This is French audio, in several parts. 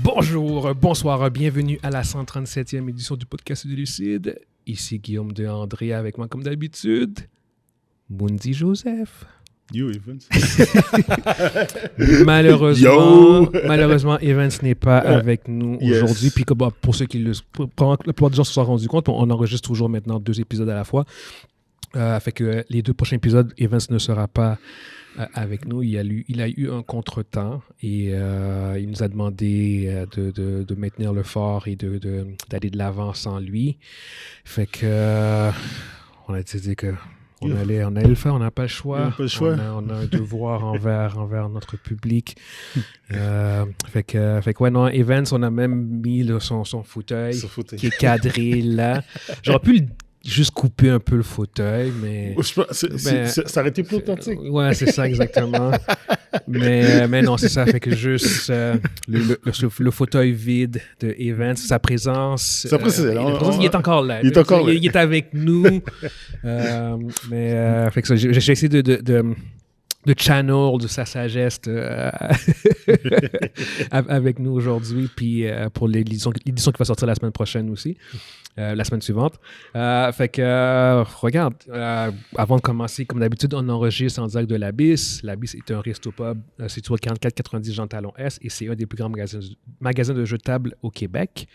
Bonjour, bonsoir, bienvenue à la 137e édition du podcast de Lucide. Ici Guillaume de André avec moi comme d'habitude, Mundi Joseph. Yo, Evans. Malheureusement, Evans n'est pas avec nous aujourd'hui. Puis pour ceux qui la plupart des gens se sont rendus compte, on enregistre toujours maintenant 2 épisodes à la fois. Fait que les 2 prochains épisodes, Evans ne sera pas avec nous. Il a eu un contretemps et il nous a demandé de maintenir le fort et d'aller de l'avant sans lui. Fait que on a décidé que on allait le faire, on n'a pas le choix. On a un devoir envers notre public. Fait que ouais, non, Evans, on a même mis son fauteuil qui est cadré là. J'aurais pu juste couper un peu le fauteuil, mais... Ça aurait été plus authentique. Ouais, c'est ça, exactement. mais non, c'est ça. Fait que juste le fauteuil vide de Evans, sa présence... il est encore là. Il est avec nous. Fait que ça, j'ai essayé de channel de sa sagesse avec nous aujourd'hui, puis pour l'édition qui va sortir la semaine prochaine aussi, la semaine suivante. Fait que, regarde, avant de commencer, comme d'habitude, on enregistre en direct de l'Abysse. L'Abysse est un resto-pub situé au 4490 Jean Talon S et c'est un des plus grands magasins de jeux de table au Québec.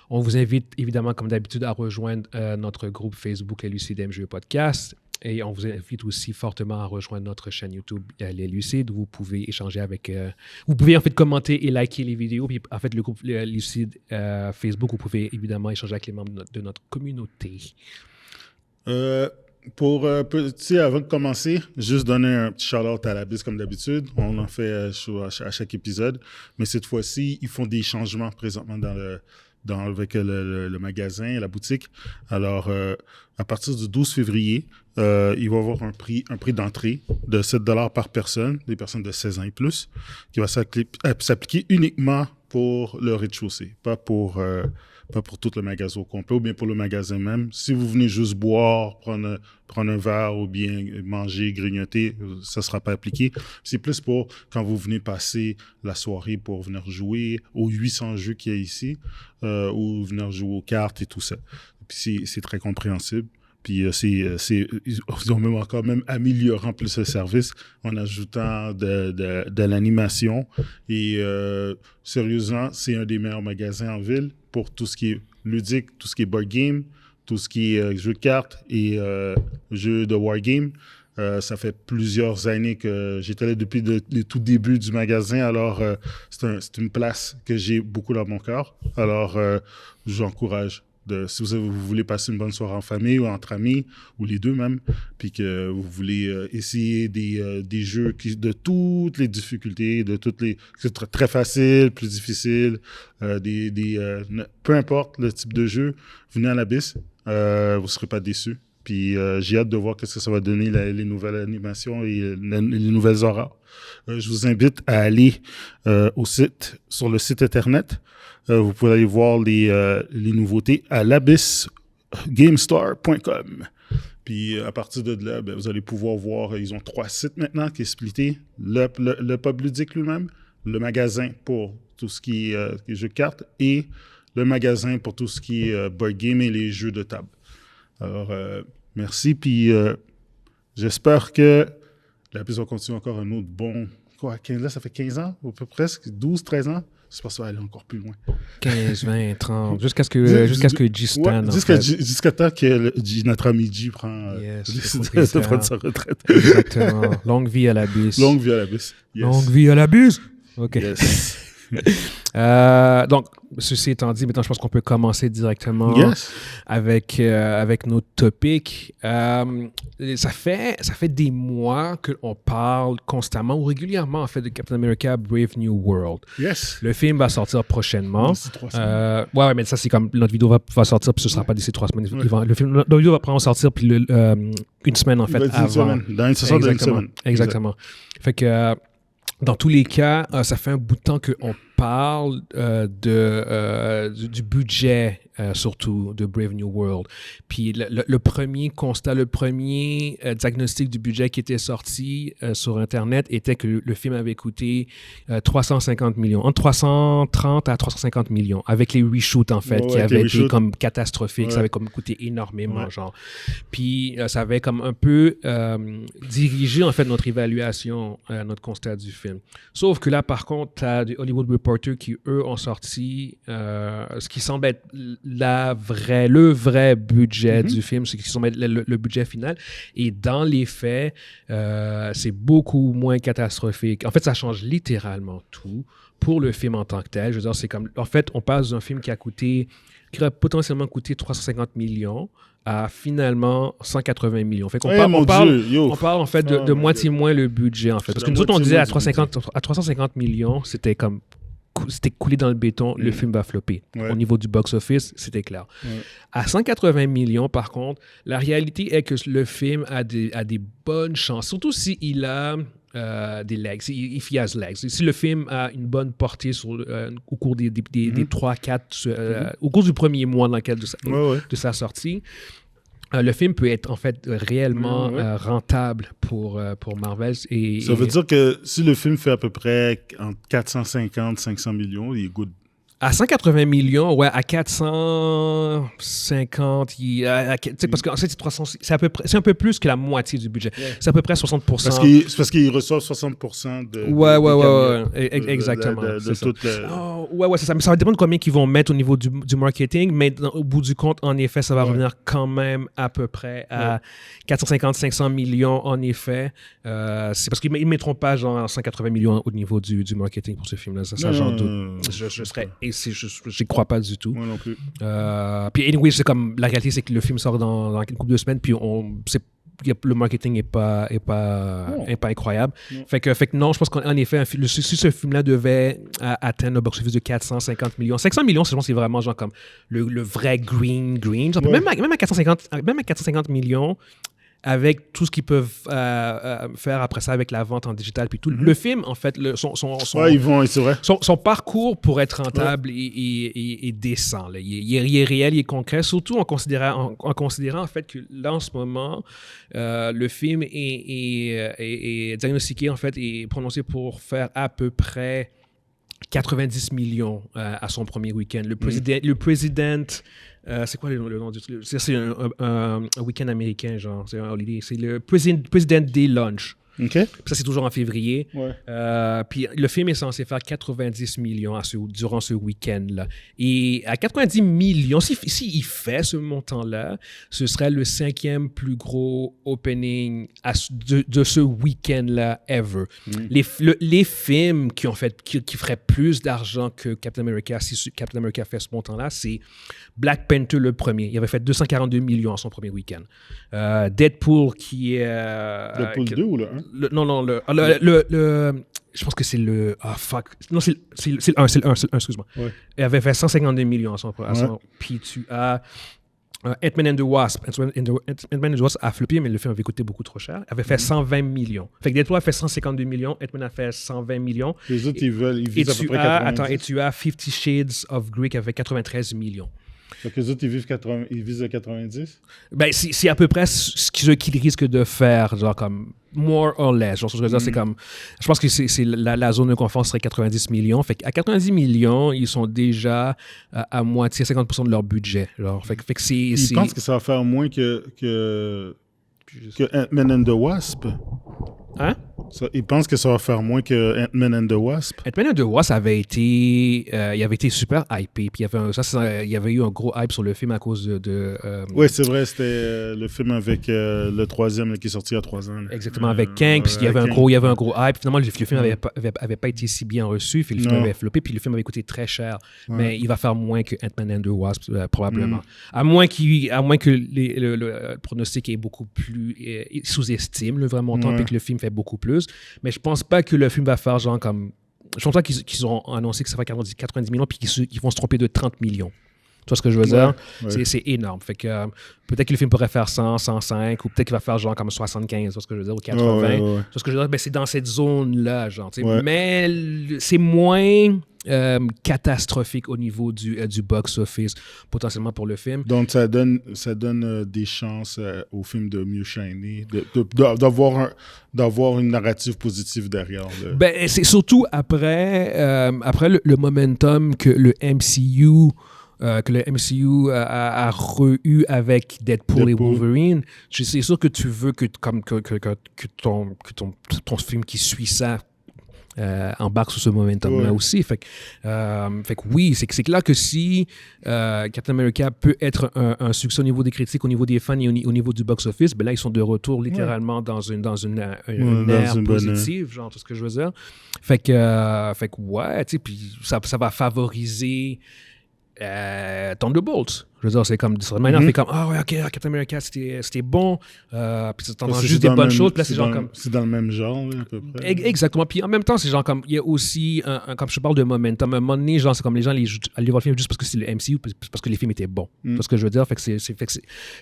On vous invite évidemment, comme d'habitude, à rejoindre notre groupe Facebook Les Lucides MJE Podcast. Et on vous invite aussi fortement à rejoindre notre chaîne YouTube Les Lucides, où vous pouvez échanger avec... vous pouvez en fait commenter et liker les vidéos. Puis en fait, le groupe Les Lucides Facebook, vous pouvez évidemment échanger avec les membres de notre communauté. Avant de commencer, juste donner un petit shout-out à l'Abysse comme d'habitude. On en fait à chaque épisode. Mais cette fois-ci, ils font des changements présentement avec le magasin, la boutique. Alors, à partir du 12 février, il va y avoir un prix d'entrée de 7 $ par personne, des personnes de 16 ans et plus, qui va s'appliquer uniquement pour le rez-de-chaussée, pas pour tout le magasin au complet, ou bien pour le magasin même. Si vous venez juste boire, prendre un verre ou bien manger, grignoter, ça ne sera pas appliqué. C'est plus pour quand vous venez passer la soirée pour venir jouer aux 800 jeux qu'il y a ici, ou venir jouer aux cartes et tout ça. Puis c'est très compréhensible. Puis ils ont même amélioré en plus le service en ajoutant de l'animation. Et sérieusement, c'est un des meilleurs magasins en ville pour tout ce qui est ludique, tout ce qui est board game, tout ce qui est jeux de cartes et jeux de wargame. Ça fait plusieurs années que j'étais là depuis le tout début du magasin. Alors, c'est une place que j'ai beaucoup dans mon cœur. Alors, j'encourage. Si vous voulez passer une bonne soirée en famille ou entre amis, ou les deux même, puis que vous voulez essayer des jeux de toutes les difficultés, c'est très facile, plus difficile, peu importe le type de jeu, venez à l'Abysse, vous ne serez pas déçus. Puis j'ai hâte de voir ce que ça va donner, les nouvelles animations et les nouvelles auras. Je vous invite à aller sur le site Internet. Vous pouvez aller voir les nouveautés à l'abyssgamestar.com. Puis à partir de là, vous allez pouvoir voir, ils ont 3 sites maintenant qui est splitté. Le pub ludique lui-même, le magasin pour tout ce qui est jeux de cartes et le magasin pour tout ce qui est board game et les jeux de table. Alors, merci. Puis j'espère que l'Abysse va continuer encore un autre bon... Là, ça fait 15 ans, ou presque 12, 13 ans. C'est parce que ça va aller encore plus loin. 15, 20, 30, jusqu'à ce que G-Stan... Jusqu'à temps que notre ami G prend sa retraite. Exactement. Longue vie à l'Abysse. Longue vie à l'Abysse. Yes. Longue vie à l'Abysse. OK. Yes. Donc, ceci étant dit, maintenant, je pense qu'on peut commencer directement avec nos topics. Ça fait des mois qu'on parle constamment ou régulièrement, en fait, de Captain America Brave New World. Yes. Le film va sortir prochainement. D'ici 3 semaines. Ouais, mais ça, c'est comme notre vidéo va sortir, puis ce ne sera pas d'ici 3 semaines. Ouais. Notre vidéo va prendre sortir, puis une semaine, en fait, avant. Dans une semaine. Exactement. Fait que... Dans tous les cas, ça fait un bout de temps qu'on parle du budget surtout de Brave New World. Puis le premier constat, le premier diagnostic du budget qui était sorti sur Internet était que le film avait coûté 350 millions, entre 330 à 350 millions, avec les reshoots, en fait, qui avaient été comme catastrophiques. Ça avait comme coûté énormément, genre. Puis ça avait comme un peu dirigé, en fait, notre évaluation, notre constat du film. Sauf que là, par contre, tu as des Hollywood Reporter qui, eux, ont sorti ce qui semble être le vrai budget du film, ce qui semble être le budget final. Et dans les faits, c'est beaucoup moins catastrophique. En fait, ça change littéralement tout pour le film en tant que tel. Je veux dire, c'est comme... En fait, on passe d'un film qui aurait potentiellement coûté 350 millions à finalement 180 millions. Fait qu'on on parle en fait de moitié moins le budget, en fait. Parce que nous autres, on disait à 350 millions, c'était coulé dans le béton, le film va flopper. Au niveau du box-office, c'était clair. À 180 millions, par contre, la réalité est que le film a des bonnes chances, surtout s'il a des legs, if he has legs. Si le film a une bonne portée au cours des 3-4, au cours du premier mois dans lequel de sa sortie, le film peut être en fait réellement rentable pour Marvel. Ça veut dire que si le film fait à peu près entre 450-500 millions, il est good. À 180 millions, ouais, à 450, parce qu'en fait, c'est un peu plus que la moitié du budget. Yeah. C'est à peu près 60%. Parce qu'ils reçoivent 60% de... Ouais, exactement. C'est ça. Ouais, c'est ça. Mais ça va dépendre de combien ils vont mettre au niveau du marketing, mais au bout du compte, en effet, ça va revenir quand même à peu près à 450-500 millions, en effet. C'est parce qu'ils ne mettront pas genre 180 millions au niveau du marketing pour ce film-là. Ça j'en doute. Je serais... Je crois pas du tout. Moi non plus. Puis anyway, c'est comme la réalité, c'est que le film sort dans une couple de semaines, puis le marketing n'est pas incroyable. Fait que non, je pense qu'en effet, si ce film-là devait atteindre un box-office de 450 millions, 500 millions, je pense que c'est vraiment genre comme le vrai green. Genre, même à 450 millions, avec tout ce qu'ils peuvent faire après ça avec la vente en digital puis tout. Le film, en fait, son parcours pour être rentable est décent. Là. Il est réel, il est concret, surtout en considérant en fait que là, en ce moment, le film est diagnostiqué, en fait, et prononcé pour faire à peu près 90 millions à son premier week-end. Le président c'est quoi le nom du truc? C'est un week-end américain, genre. C'est un holiday. C'est le President Day Lunch. Okay. Ça, c'est toujours en février. Puis le film est censé faire 90 millions durant ce week-end-là. Et à 90 millions, s'il fait ce montant-là, ce serait le 5e plus gros opening de ce week-end-là ever. Les films qui feraient plus d'argent que Captain America, si Captain America fait ce montant-là, c'est Black Panther le premier. Il avait fait 242 millions à son premier week-end. Deadpool qui est... Deadpool 2 ou le 1? Non, je pense que c'est le... Ah, fuck. Non, c'est le 1, excuse-moi. Ouais. Il avait fait 152 millions à son... Puis tu as... Ant-Man and the Wasp. Ant-Man and the Wasp a floppé, mais le film avait coûté beaucoup trop cher. Il avait fait 120 millions. Fait que Deadpool a fait 152 millions, Ant-Man a fait 120 millions. Les autres, ils visent à peu près 90. Et tu as 50 Shades of Grey qui avait 93 millions. Donc, les autres, ils visent à 90? Ben, c'est à peu près ce qu'ils risquent de faire, genre comme more or less. Genre, ce que je veux dire, c'est comme... Je pense que c'est la zone de confort serait 90 millions. Fait qu'à 90 millions, ils sont déjà à moitié, 50% de leur budget. Genre, fait que ils pensent que ça va faire moins que Ant-Man and the Wasp? Hein? Ils pensent que ça va faire moins que Ant-Man and the Wasp? Ant-Man and the Wasp avait été super hypé. Puis il y avait eu un gros hype sur le film à cause de oui, c'est vrai. C'était le film avec le troisième qui est sorti il y a 3 ans. Là. Exactement, avec Kang. Puis il y avait un gros hype. Finalement, le film avait pas été si bien reçu. Puis le film avait floppé. Puis le film avait coûté très cher. Ouais. Mais il va faire moins que Ant-Man and the Wasp, probablement. À moins que le pronostic est beaucoup plus... sous-estime le vrai montant. Puis que le film fait beaucoup plus. Mais je pense pas que le film va faire genre comme... Je pense pas qu'ils ont annoncé que ça va faire 90 millions puis qu'ils vont se tromper de 30 millions. vois ce que je veux dire? Ouais. C'est énorme. Fait que peut-être que le film pourrait faire 100, 105, ou peut-être qu'il va faire genre comme 75, tu vois ce que je veux dire, ou 80. Tu vois ce que je veux dire? Ben, c'est dans cette zone-là, genre. Mais c'est moins catastrophique au niveau du box-office, potentiellement pour le film. Donc, ça donne des chances au film de mieux shiner, d'avoir une narrative positive derrière. Ben, c'est surtout après le momentum que le MCU a re-eu avec Deadpool et Wolverine. C'est sûr que tu veux que ton film qui suit ça embarque sur ce momentum-là aussi. Fait que oui, c'est clair que si Captain America peut être un succès au niveau des critiques, au niveau des fans et au niveau du box-office, ben là, ils sont de retour littéralement dans une ère positive, genre, tout ce que je veux dire. Fait que ouais, tu sais, puis ça va favoriser Thunderbolts. Je veux dire, c'est comme, de cette manière, on fait comme, ok, Captain America, c'était bon. Puis t'entends juste des bonnes choses. Puis là, c'est genre comme. C'est dans le même genre, là, à peu près. Exactement. Puis en même temps, c'est genre comme, il y a aussi, comme je parle de momentum, à un moment donné, genre, c'est comme les gens allaient voir le film juste parce que c'est le MCU, parce que les films étaient bons. C'est ce que je veux dire. Fait que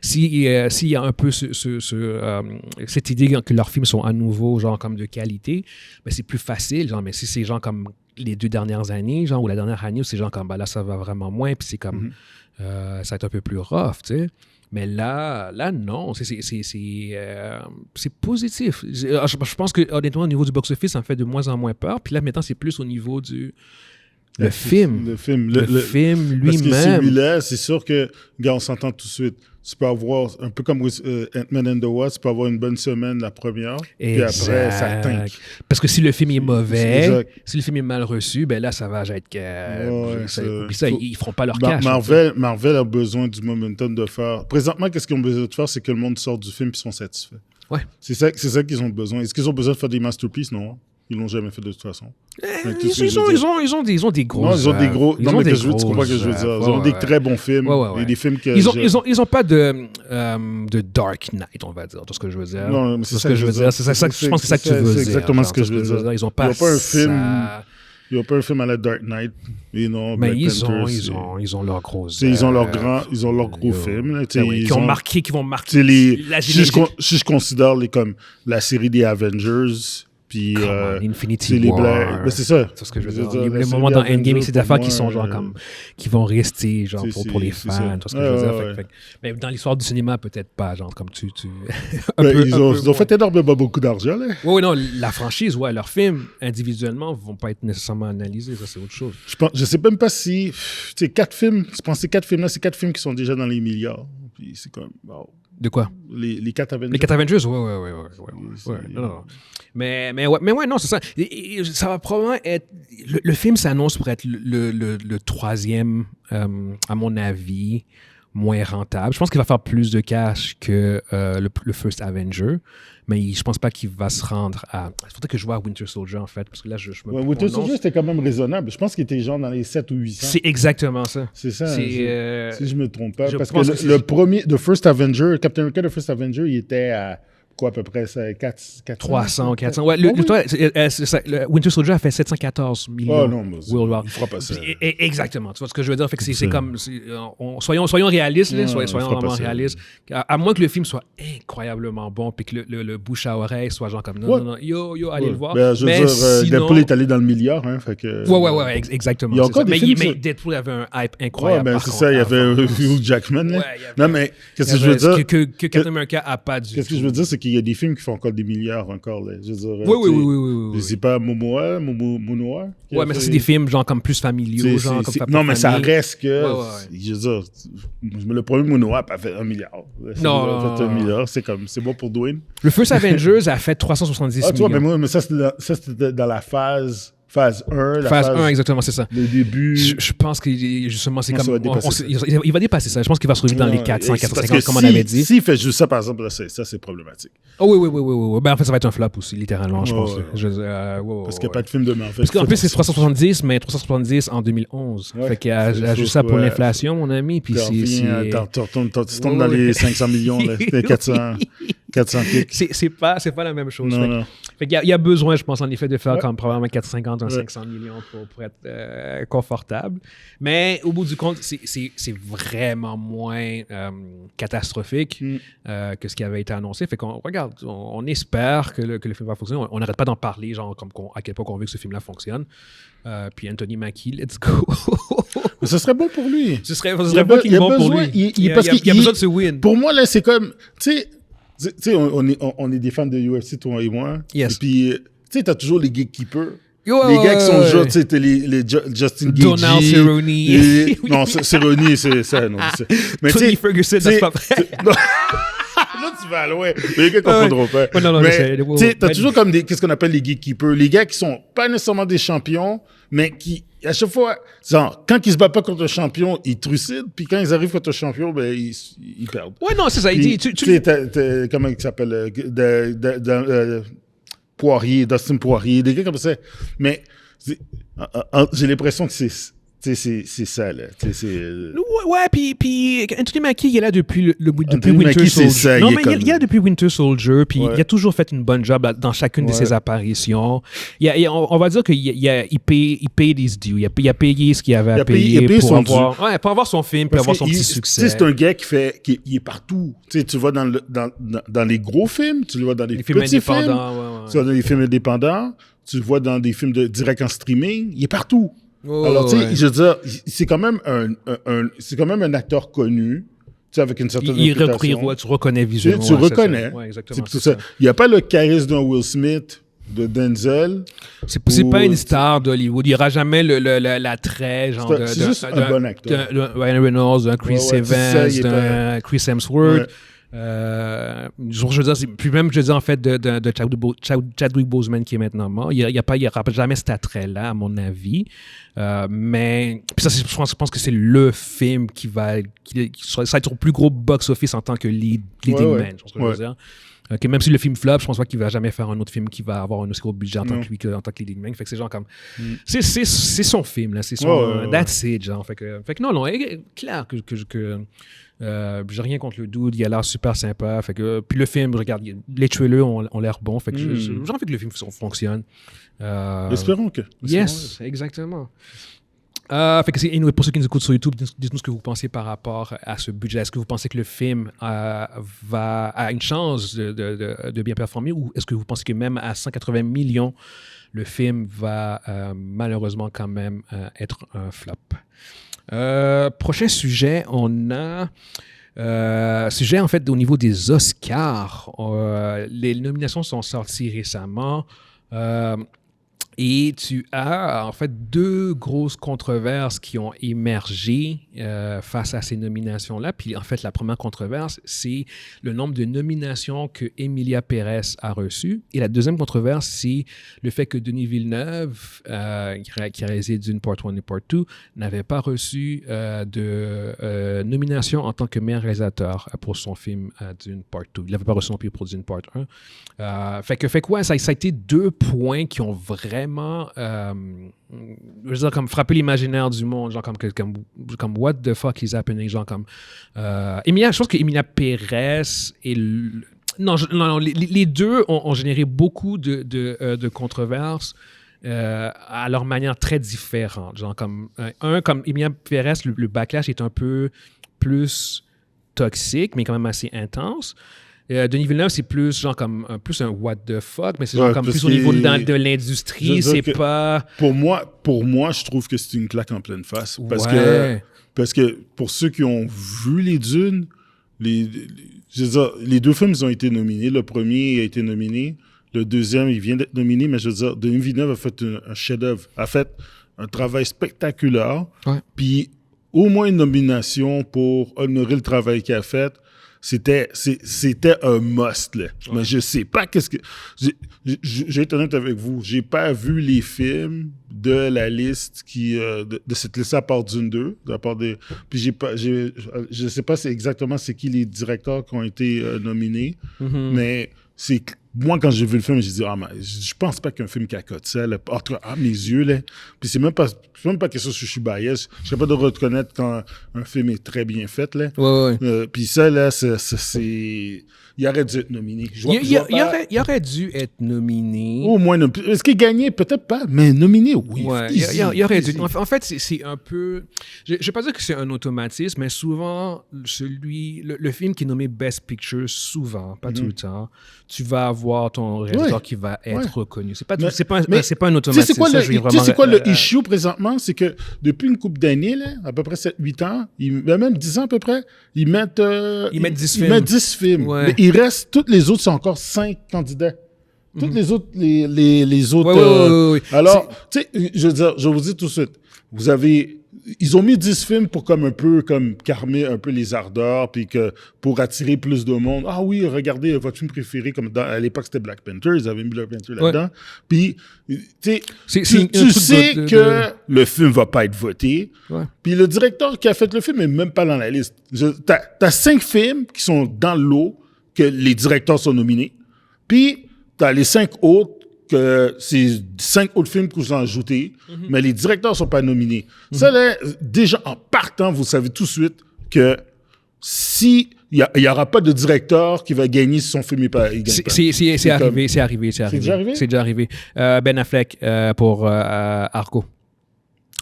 s'il y a un peu cette idée que leurs films sont à nouveau, genre, comme de qualité, ben, c'est plus facile. Genre, mais si c'est genre comme les 2 dernières années, genre, ou la dernière année, où c'est genre comme, ben là, ça va vraiment moins, puis c'est comme. Ça va être un peu plus rough, tu sais. Mais là non, c'est positif. Je pense que, honnêtement, au niveau du box-office, ça me fait de moins en moins peur. Puis là, maintenant, c'est plus au niveau du... Le film lui-même. Parce que celui-là, c'est sûr que, regarde, on s'entend tout de suite. Tu peux avoir, un peu comme Ant-Man and the Wasp, tu peux avoir une bonne semaine la première, puis après, ça tank. Parce que si le film est mauvais, si le film est mal reçu, ben là, ça va être ils feront pas leur cash. Marvel a besoin du momentum de faire... Présentement, qu'est-ce qu'ils ont besoin de faire? C'est que le monde sorte du film et sont satisfaits. Ouais. C'est ça qu'ils ont besoin. Est-ce qu'ils ont besoin de faire des masterpieces? Non. Ils l'ont jamais fait de toute façon. Ils ont des gros. Non, ils ont des gros. Non, mais tu comprends ce que je veux dire. Ils ont des très bons films. Et des films que. Ils ont pas de Dark Knight, on va dire. Tout ce que je veux dire. Non, c'est ce que je veux dire. C'est ça que je pense que c'est ça que tu veux dire. C'est exactement ce que je veux dire. Ils ont pas un film. Il n'y a pas un film à la Dark Knight. Mais ils ont leurs gros. Ils ont leurs gros films. Qui vont marquer. Si je considère comme la série des Avengers. Puis Infinity War. Ben, c'est ça. C'est ce que je veux dire. Les moments dans Endgame, c'est des affaires qui sont genre comme qui vont rester genre pour les fans. C'est ce que je veux dire. Mais dans l'histoire du cinéma, peut-être pas. Genre comme tu. Ils ont fait énormément beaucoup d'argent là. Oui, non, la franchise, leurs films individuellement vont pas être nécessairement analysés. Ça, c'est autre chose. Je sais même pas si 4 films. Je pense que ces 4 films là, c'est 4 films qui sont déjà dans les milliards. Puis c'est comme wow. De quoi? Les 4 Avengers. Les 4 Avengers, ouais. Non. Mais ouais, non, c'est ça. Ça va probablement être... Le film s'annonce pour être le 3e, à mon avis, moins rentable. Je pense qu'il va faire plus de cash que le First Avenger, mais je pense pas qu'il va se rendre à... Il faudrait que je vois Winter Soldier, en fait, parce que là, je me prononce. Winter Soldier, c'était quand même raisonnable. Je pense qu'il était genre dans les 7 ou 800. C'est exactement ça. C'est ça, si je me trompe pas. Parce que le premier, The First Avenger, Captain America, The First Avenger, il était à... Quoi, à peu près 300, 400. Ouais, Winter Soldier a fait 714 millions. Oh non, mais il fera pas ça. Exactement. Tu vois ce que je veux dire? Fait que c'est comme... Soyons réalistes, là, soyons vraiment réalistes. À moins que le film soit incroyablement bon, puis que le bouche à oreille soit genre comme non, yo, allez le voir. Ben, je veux dire, sinon... Deadpool est allé dans le milliard, hein, fait que... Ouais, exactement. Il y a encore des films... Mais Deadpool avait un hype incroyable. Ouais, ben c'est ça, il y avait Hugh Jackman, là. Non, mais qu'est-ce que je veux dire? Que Captain America a pas du tout. Qu'est-ce que je veux dire, c'est qu'il y a des films qui font encore des milliards encore. Là. Je veux dire, oui. Je sais pas, Momoa. Ouais, mais ça, c'est des films genre comme plus familiaux. Genre, comme non, mais ça reste que... Je veux dire, le premier Momoa a fait 1 milliard. Non. Fait 1 milliard, c'est bon pour Dwayne. Le First Avengers a fait 370 millions. Tu vois, mais ça, c'était dans la phase 1. Phase 1, exactement, c'est ça. Le début. Je pense que justement, c'est comme. Il va dépasser ça. Je pense qu'il va se retrouver dans les 400, 450, comme on avait dit. S'il fait juste ça, par exemple, là, ça, c'est problématique. Oh oui. Ben, en fait, ça va être un flop aussi, littéralement, je pense. Parce qu'il n'y a pas de film de Marvel. Parce qu'en plus, c'est 370, mais 370 en 2011. Fait qu'il y a juste ça pour l'inflation, mon ami. Puis tu tombes dans les 500 millions, là. 400. 400 kicks. C'est pas la même chose. Non. Fait qu'il y a besoin, je pense, en effet, de faire comme probablement 450 ou 500 millions pour être confortable. Mais au bout du compte, c'est vraiment moins catastrophique que ce qui avait été annoncé. Fait qu'on regarde, on espère que le film va fonctionner. On n'arrête pas d'en parler, genre comme à quel point on veut que ce film-là fonctionne. Puis Anthony Mackie, let's go. Mais ce serait bon pour lui. Ce serait fucking bon pour lui. Il y a besoin de ce win. Pour moi, là, c'est comme... Tu sais, on est des fans de UFC, toi et moi. Yes. Et puis, tu sais, t'as toujours les gatekeepers. Les gars qui sont genre, tu sais, les Justin Gaethje. Donald Cerrone. Non, Cerrone, c'est ça. Non, mais Tony Ferguson, c'est pas vrai. Là, tu vas loin. Les gars comprendront pas. Non, mais tu sais, t'as toujours comme qu'est-ce qu'on appelle les gatekeepers. Les gars qui sont pas nécessairement des champions, mais qui, à chaque fois, genre, quand ils se battent pas contre un champion, ils trucident. Puis quand ils arrivent contre un champion, ben, ils perdent. Ouais, non, c'est ça. Puis, tu sais, comment il s'appelle? Poirier, Dustin Poirier, des gars comme ça. Mais j'ai l'impression que c'est ça, là. Ouais, puis Anthony Mackie, il est là depuis Anthony Winter Mackie, Soldier. c'est ça, non, mais il est là depuis Winter Soldier, puis il a toujours fait une bonne job dans chacune de ses apparitions. On va dire qu'il paye des dues. Il a payé ce qu'il avait à payer pour avoir son film, puis avoir son petit succès. C'est un gars qui est partout. Tu vois dans les gros films, tu le vois dans les films petits indépendants. Tu vois dans les films indépendants, tu le vois dans des films direct en streaming. Il est partout. Alors, tu sais, je veux dire, c'est quand même un acteur connu, tu sais, avec une certaine réputation. Tu reconnais visuellement. Tu reconnais. Ouais, exactement. C'est ça. Il n'y a pas le charisme d'un Will Smith, de Denzel. C'est pas une star d'Hollywood. Il n'y aura jamais l'attrait, genre c'est juste un bon acteur. De Ryan Reynolds, d'un Chris Evans, d'un Chris Hemsworth. Je veux dire, puis même, je veux dire, en fait, de Chadwick Boseman qui est maintenant mort. Il n'y aura jamais cet attrait-là, à mon avis. Mais puis ça, je pense que c'est le film ça va être son plus gros box-office en tant que leading man. Je veux dire. Que même si le film flop, je pense pas qu'il va jamais faire un autre film qui va avoir un aussi gros budget en tant que leading man. Fait que c'est genre comme... C'est son film, là. C'est son... That's it, genre. Fait que non, clair que j'ai rien contre le dude, il a l'air super sympa. Fait que, puis le film, regarde, les trailers ont l'air bons. Fait que j'ai envie que le film fonctionne. Espérons que. Yes, exactement. Fait que pour ceux qui nous écoutent sur YouTube, dites-nous ce que vous pensez par rapport à ce budget. Est-ce que vous pensez que le film a une chance de bien performer, ou est-ce que vous pensez que même à 180 millions, le film va malheureusement quand même être un flop? Prochain sujet, on a sujet en fait au niveau des Oscars. Les nominations sont sorties récemment. Et tu as en fait deux grosses controverses qui ont émergé face à ces nominations-là. Puis en fait, la première controverse, c'est le nombre de nominations que Emilia Pérez a reçues. Et la deuxième controverse, c'est le fait que Denis Villeneuve, qui a réalisé Dune Part 1 et Part 2, n'avait pas reçu de nomination en tant que meilleur réalisateur pour son film Dune Part 2. Il n'avait pas reçu non plus pour Dune Part 1. Fait que ouais, ça a été deux points qui ont vraiment je veux dire, comme frapper l'imaginaire du monde, genre comme what the fuck is happening, genre comme je pense que Emilia Pérez et non, les deux ont généré beaucoup de controverses à leur manière très différente, genre comme comme Emilia Pérez, le backlash est un peu plus toxique mais quand même assez intense. Denis Villeneuve, c'est plus genre comme plus un what the fuck, mais c'est genre comme plus au niveau de l'industrie, c'est pas... Pour moi, je trouve que c'est une claque en pleine face. Parce que pour ceux qui ont vu les Dunes, je veux dire, les deux films, ils ont été nominés. Le premier a été nominé. Le deuxième, il vient d'être nominé, mais je veux dire, Denis Villeneuve a fait un chef-d'œuvre, a fait un travail spectaculaire. Puis au moins une nomination pour honorer le travail qu'il a fait. C'était un must, là. Mais je sais pas qu'est-ce que... J'ai été honnête avec vous. J'ai pas vu les films de la liste de cette liste à part Dune 2. Puis je sais pas exactement c'est qui les directeurs qui ont été nominés. Mais c'est moi, quand j'ai vu le film, j'ai dit, je pense pas qu'un film cacote ça, là, entre mes yeux, là. Puis c'est même pas question que je suis biased. Je suis capable de reconnaître quand un film est très bien fait, là. Ouais. Puis ça, là, c'est... Il aurait dû être nominé. Il aurait dû être nominé. Au moins, est-ce qu'il gagnait? Peut-être pas, mais nominé, oui. Ouais, il aurait dû. En fait, c'est un peu... Je ne vais pas dire que c'est un automatisme, mais souvent, le film qui est nommé Best Picture, souvent, pas tout le temps, tu vas avoir ton réalisateur qui va être reconnu. C'est pas un automatisme. C'est quoi le issue présentement? C'est que depuis une couple d'années, là, à peu près 7-8 ans, même 10 ans à peu près, ils mettent 10 films. Ouais. Mais il reste, toutes les autres, c'est encore 5 candidats. Toutes les autres, les autres... Ouais. Alors, tu sais, je vais vous dire tout de suite, ils ont mis 10 films pour un peu calmer un peu les ardeurs, puis pour attirer plus de monde. Ah oui, regardez votre film préféré, à l'époque c'était Black Panther, ils avaient mis Black Panther là-dedans. Puis, tu sais, tu sais que le film va pas être voté. Ouais. Puis le directeur qui a fait le film est même pas dans la liste. T'as 5 films qui sont dans le lot que les directeurs sont nominés. Puis, t'as les 5 autres que c'est 5 autres films que vous ont ajoutés, mais les directeurs sont pas nominés. Ça, là, déjà, en partant, vous savez tout de suite que si il y aura pas de directeur qui va gagner si son film n'est pas... C'est arrivé. C'est déjà arrivé. Ben Affleck pour Argo.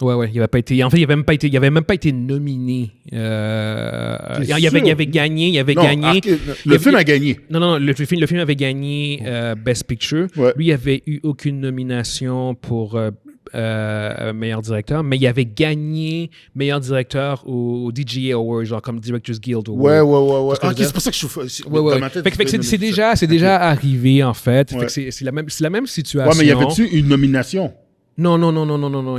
Ouais, il avait même pas été nominé. Il avait gagné. Le film a gagné. Non, le film avait gagné Best Picture. Ouais. Lui, il avait eu aucune nomination pour meilleur directeur, mais il avait gagné meilleur directeur au DGA Awards, genre comme Directors Guild Award. Ouais. C'est pour ça que je suis... Ouais. Fait que c'est déjà arrivé, en fait. Fait que c'est la même situation. Ouais, mais y avait-tu une nomination? Non.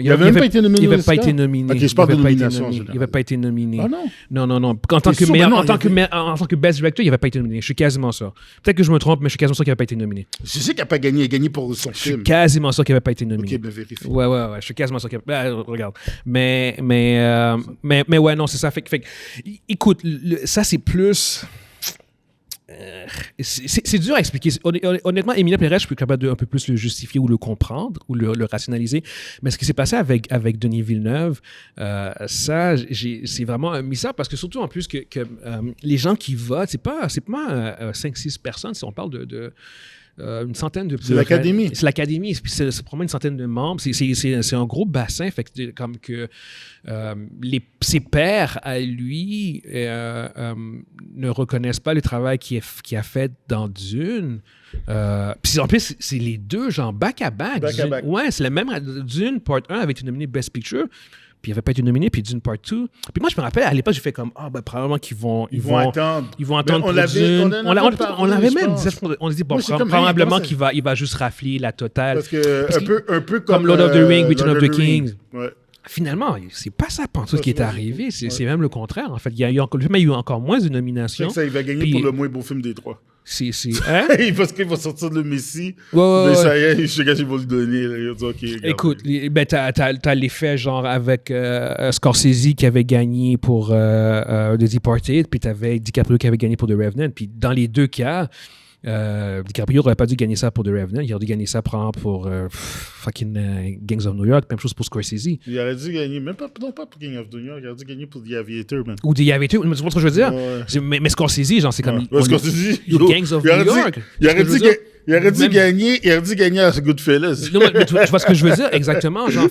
Il n'avait même pas été nominé. Il n'avait pas été nominé. Ok, je parle de nomination. Il n'avait pas été nominé. Ah non? Non. En tant que Best Director, il n'avait pas été nominé. Je suis quasiment sûr. Peut-être que je me trompe, mais je suis quasiment sûr qu'il n'avait pas été nominé. Je sais qu'il n'a pas gagné. Il a gagné pour son film. Je suis quasiment sûr qu'il n'avait pas été nominé. Ok, ben vérifie. Ouais. Je suis quasiment sûr qu'il n'avait pas... regarde. Mais ouais, non, c'est ça. Fait écoute, ça, c'est plus... c'est dur à expliquer. Honnêtement, Emilia Pérez, je suis capable de un peu plus le justifier ou le comprendre ou le rationaliser. Mais ce qui s'est passé avec Denis Villeneuve, ça, c'est vraiment un mystère parce que surtout en plus que les gens qui votent, c'est pas 5-6 personnes. Si on parle de une centaine de... C'est l'Académie. C'est l'Académie. C'est probablement une centaine de membres. C'est un gros bassin. Fait que, comme que ses pairs à lui ne reconnaissent pas le travail qu'il a fait dans Dune. Puis en plus, c'est les deux, genre back-à-back. Ouais, c'est la même. Dune, Part 1 avait été nominé Best Picture. Puis il n'avait pas été nominé, puis Dune Part 2. Puis moi, je me rappelle, à l'époque, j'ai fait comme, probablement qu'ils vont attendre. Ils vont attendre pour Dune. On l'avait même dit, on dit, probablement qu'il va juste rafler la totale. Parce que un peu comme Lord of the Rings, Return of the King. Ouais. Finalement, c'est pas ça pantoute qui est arrivé. C'est même le contraire, en fait. Il y a eu encore moins de nominations. Ça, il va gagner pour le moins beau film des 3. Hein? Parce qu'il va sortir le Messie. Ouais. Ça y est, je sais qu'il va le donner. Là. Dit, okay, écoute, t'as l'effet genre avec Scorsese qui avait gagné pour The Departed, puis t'avais DiCaprio qui avait gagné pour The Revenant. Puis dans les deux cas, DiCaprio n'aurait pas dû gagner ça pour The Revenant. Il aurait dû gagner ça pour Gangs of New York. Même chose pour Scorsese. Il aurait dû gagner, même pas pour Gangs of New York, il aurait dû gagner pour The Aviator. Man. Ou The Aviator, tu vois ce que je veux dire? Ouais. Mais Scorsese, genre, c'est comme... Scorsese, Gangs of New York. Il aurait dû gagner à Goodfellas. Non, mais tu vois ce que je veux dire? Exactement. Genre,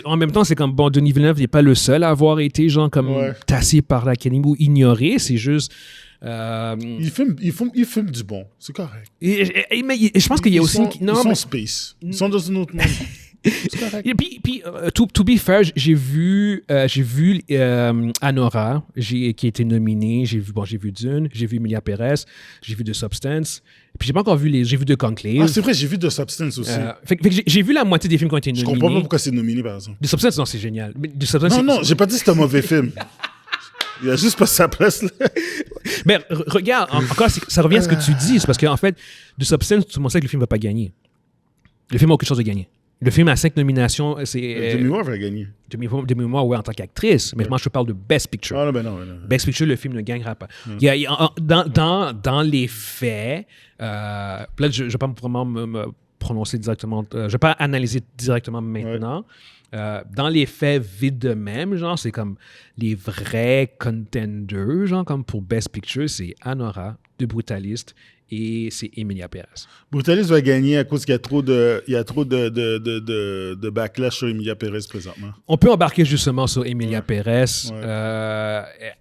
en même temps, c'est comme, bon, Denis Villeneuve n'est pas le seul à avoir été, genre, comme tassé par l'Académie ou ignoré. C'est juste... Il filme du bon, c'est correct. Mais je pense qu'il y a aussi... Ils sont space. Ils sont dans un autre monde. C'est correct. Et puis to be fair, j'ai vu Anora, qui a été nominée. J'ai vu Dune, j'ai vu Emilia Pérez, j'ai vu The Substance. Puis j'ai pas encore vu j'ai vu The Conclave. Ah, c'est vrai, j'ai vu The Substance aussi. Fait que j'ai vu la moitié des films qui ont été nominés. Je comprends pas pourquoi c'est nominé, par exemple. The Substance, non, c'est génial. Mais The Substance, non, j'ai pas dit que c'était un mauvais film. Il a juste pas sa place, là. Mais regarde, encore, ça revient à ce que tu dis. C'est parce qu'en fait, The Substance, tu me sais que le film va pas gagner. Le film a aucune chance de gagner. Le film a 5 nominations. Demi Moore va gagner. Demi Moore, oui, en tant qu'actrice. Mais moi, je parle de Best Picture. Ah, non. Best Picture, le film ne gagnera pas. Dans les faits, là, je ne vais pas vraiment me prononcer directement. Je ne vais pas analyser directement maintenant. Dans les faits, vite de même, genre, c'est comme les vrais contenders, genre, comme pour Best Picture, c'est Anora, de Brutalist, et c'est Emilia Pérez. Brutalist va gagner à cause qu'il y a trop de backlash sur Emilia Pérez présentement. On peut embarquer justement sur Emilia Pérez.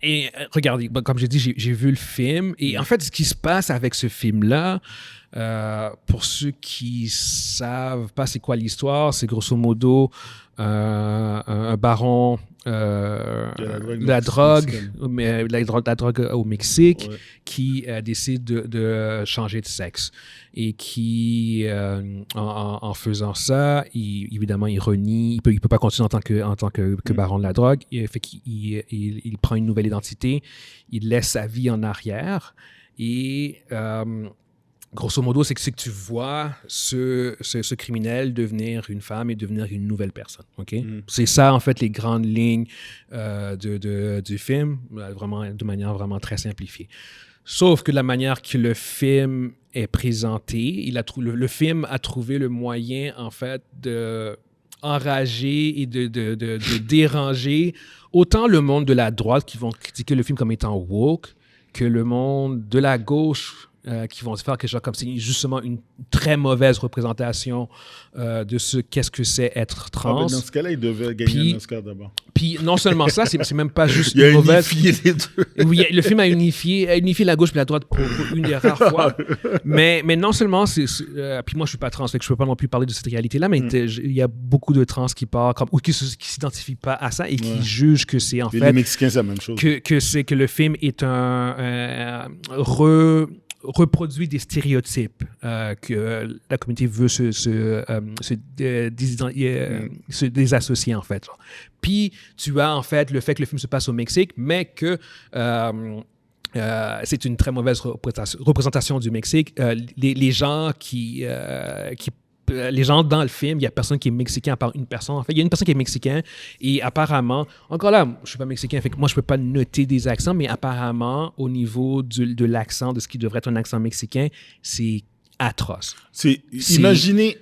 Et regardez, comme j'ai dit, j'ai vu le film. Et en fait, ce qui se passe avec ce film-là, pour ceux qui savent pas c'est quoi l'histoire, c'est grosso modo un baron la drogue au Mexique qui décide de changer de sexe et qui en faisant ça évidemment il renie, il peut pas continuer en tant que baron de la drogue, fait qu'il prend une nouvelle identité, il laisse sa vie en arrière et grosso modo, c'est que tu vois ce criminel devenir une femme et devenir une nouvelle personne. Okay? C'est ça, en fait, les grandes lignes du film, vraiment, de manière vraiment très simplifiée. Sauf que la manière que le film est présenté, le film a trouvé le moyen, en fait, de enrager et de déranger autant le monde de la droite qui vont critiquer le film comme étant woke que le monde de la gauche qui vont se faire quelque chose comme c'est justement une très mauvaise représentation de qu'est-ce que c'est être trans. Dans ce cas-là, il devait gagner un Oscar d'abord. Puis non seulement ça, c'est même pas juste il a mauvaise. unifié les deux. Oui, le film a unifié la gauche et la droite pour une des rares fois. Mais non seulement, puis moi je suis pas trans, fait que je peux pas non plus parler de cette réalité-là, mais il y a beaucoup de trans qui parlent ou qui s'identifient pas à ça et qui jugent que c'est en fait. Les Mexicains, c'est la même chose. Que le film est reproduit des stéréotypes que la communauté veut se désassocier, en fait. Puis, tu as, en fait, le fait que le film se passe au Mexique, mais que c'est une très mauvaise représentation du Mexique. Les gens les gens dans le film, il n'y a personne qui est mexicain à part une personne. En fait, il y a une personne qui est mexicaine et apparemment, encore là, je ne suis pas mexicain, fait que moi, je ne peux pas noter des accents, mais apparemment, au niveau de l'accent, de ce qui devrait être un accent mexicain, c'est atroce. Imaginez,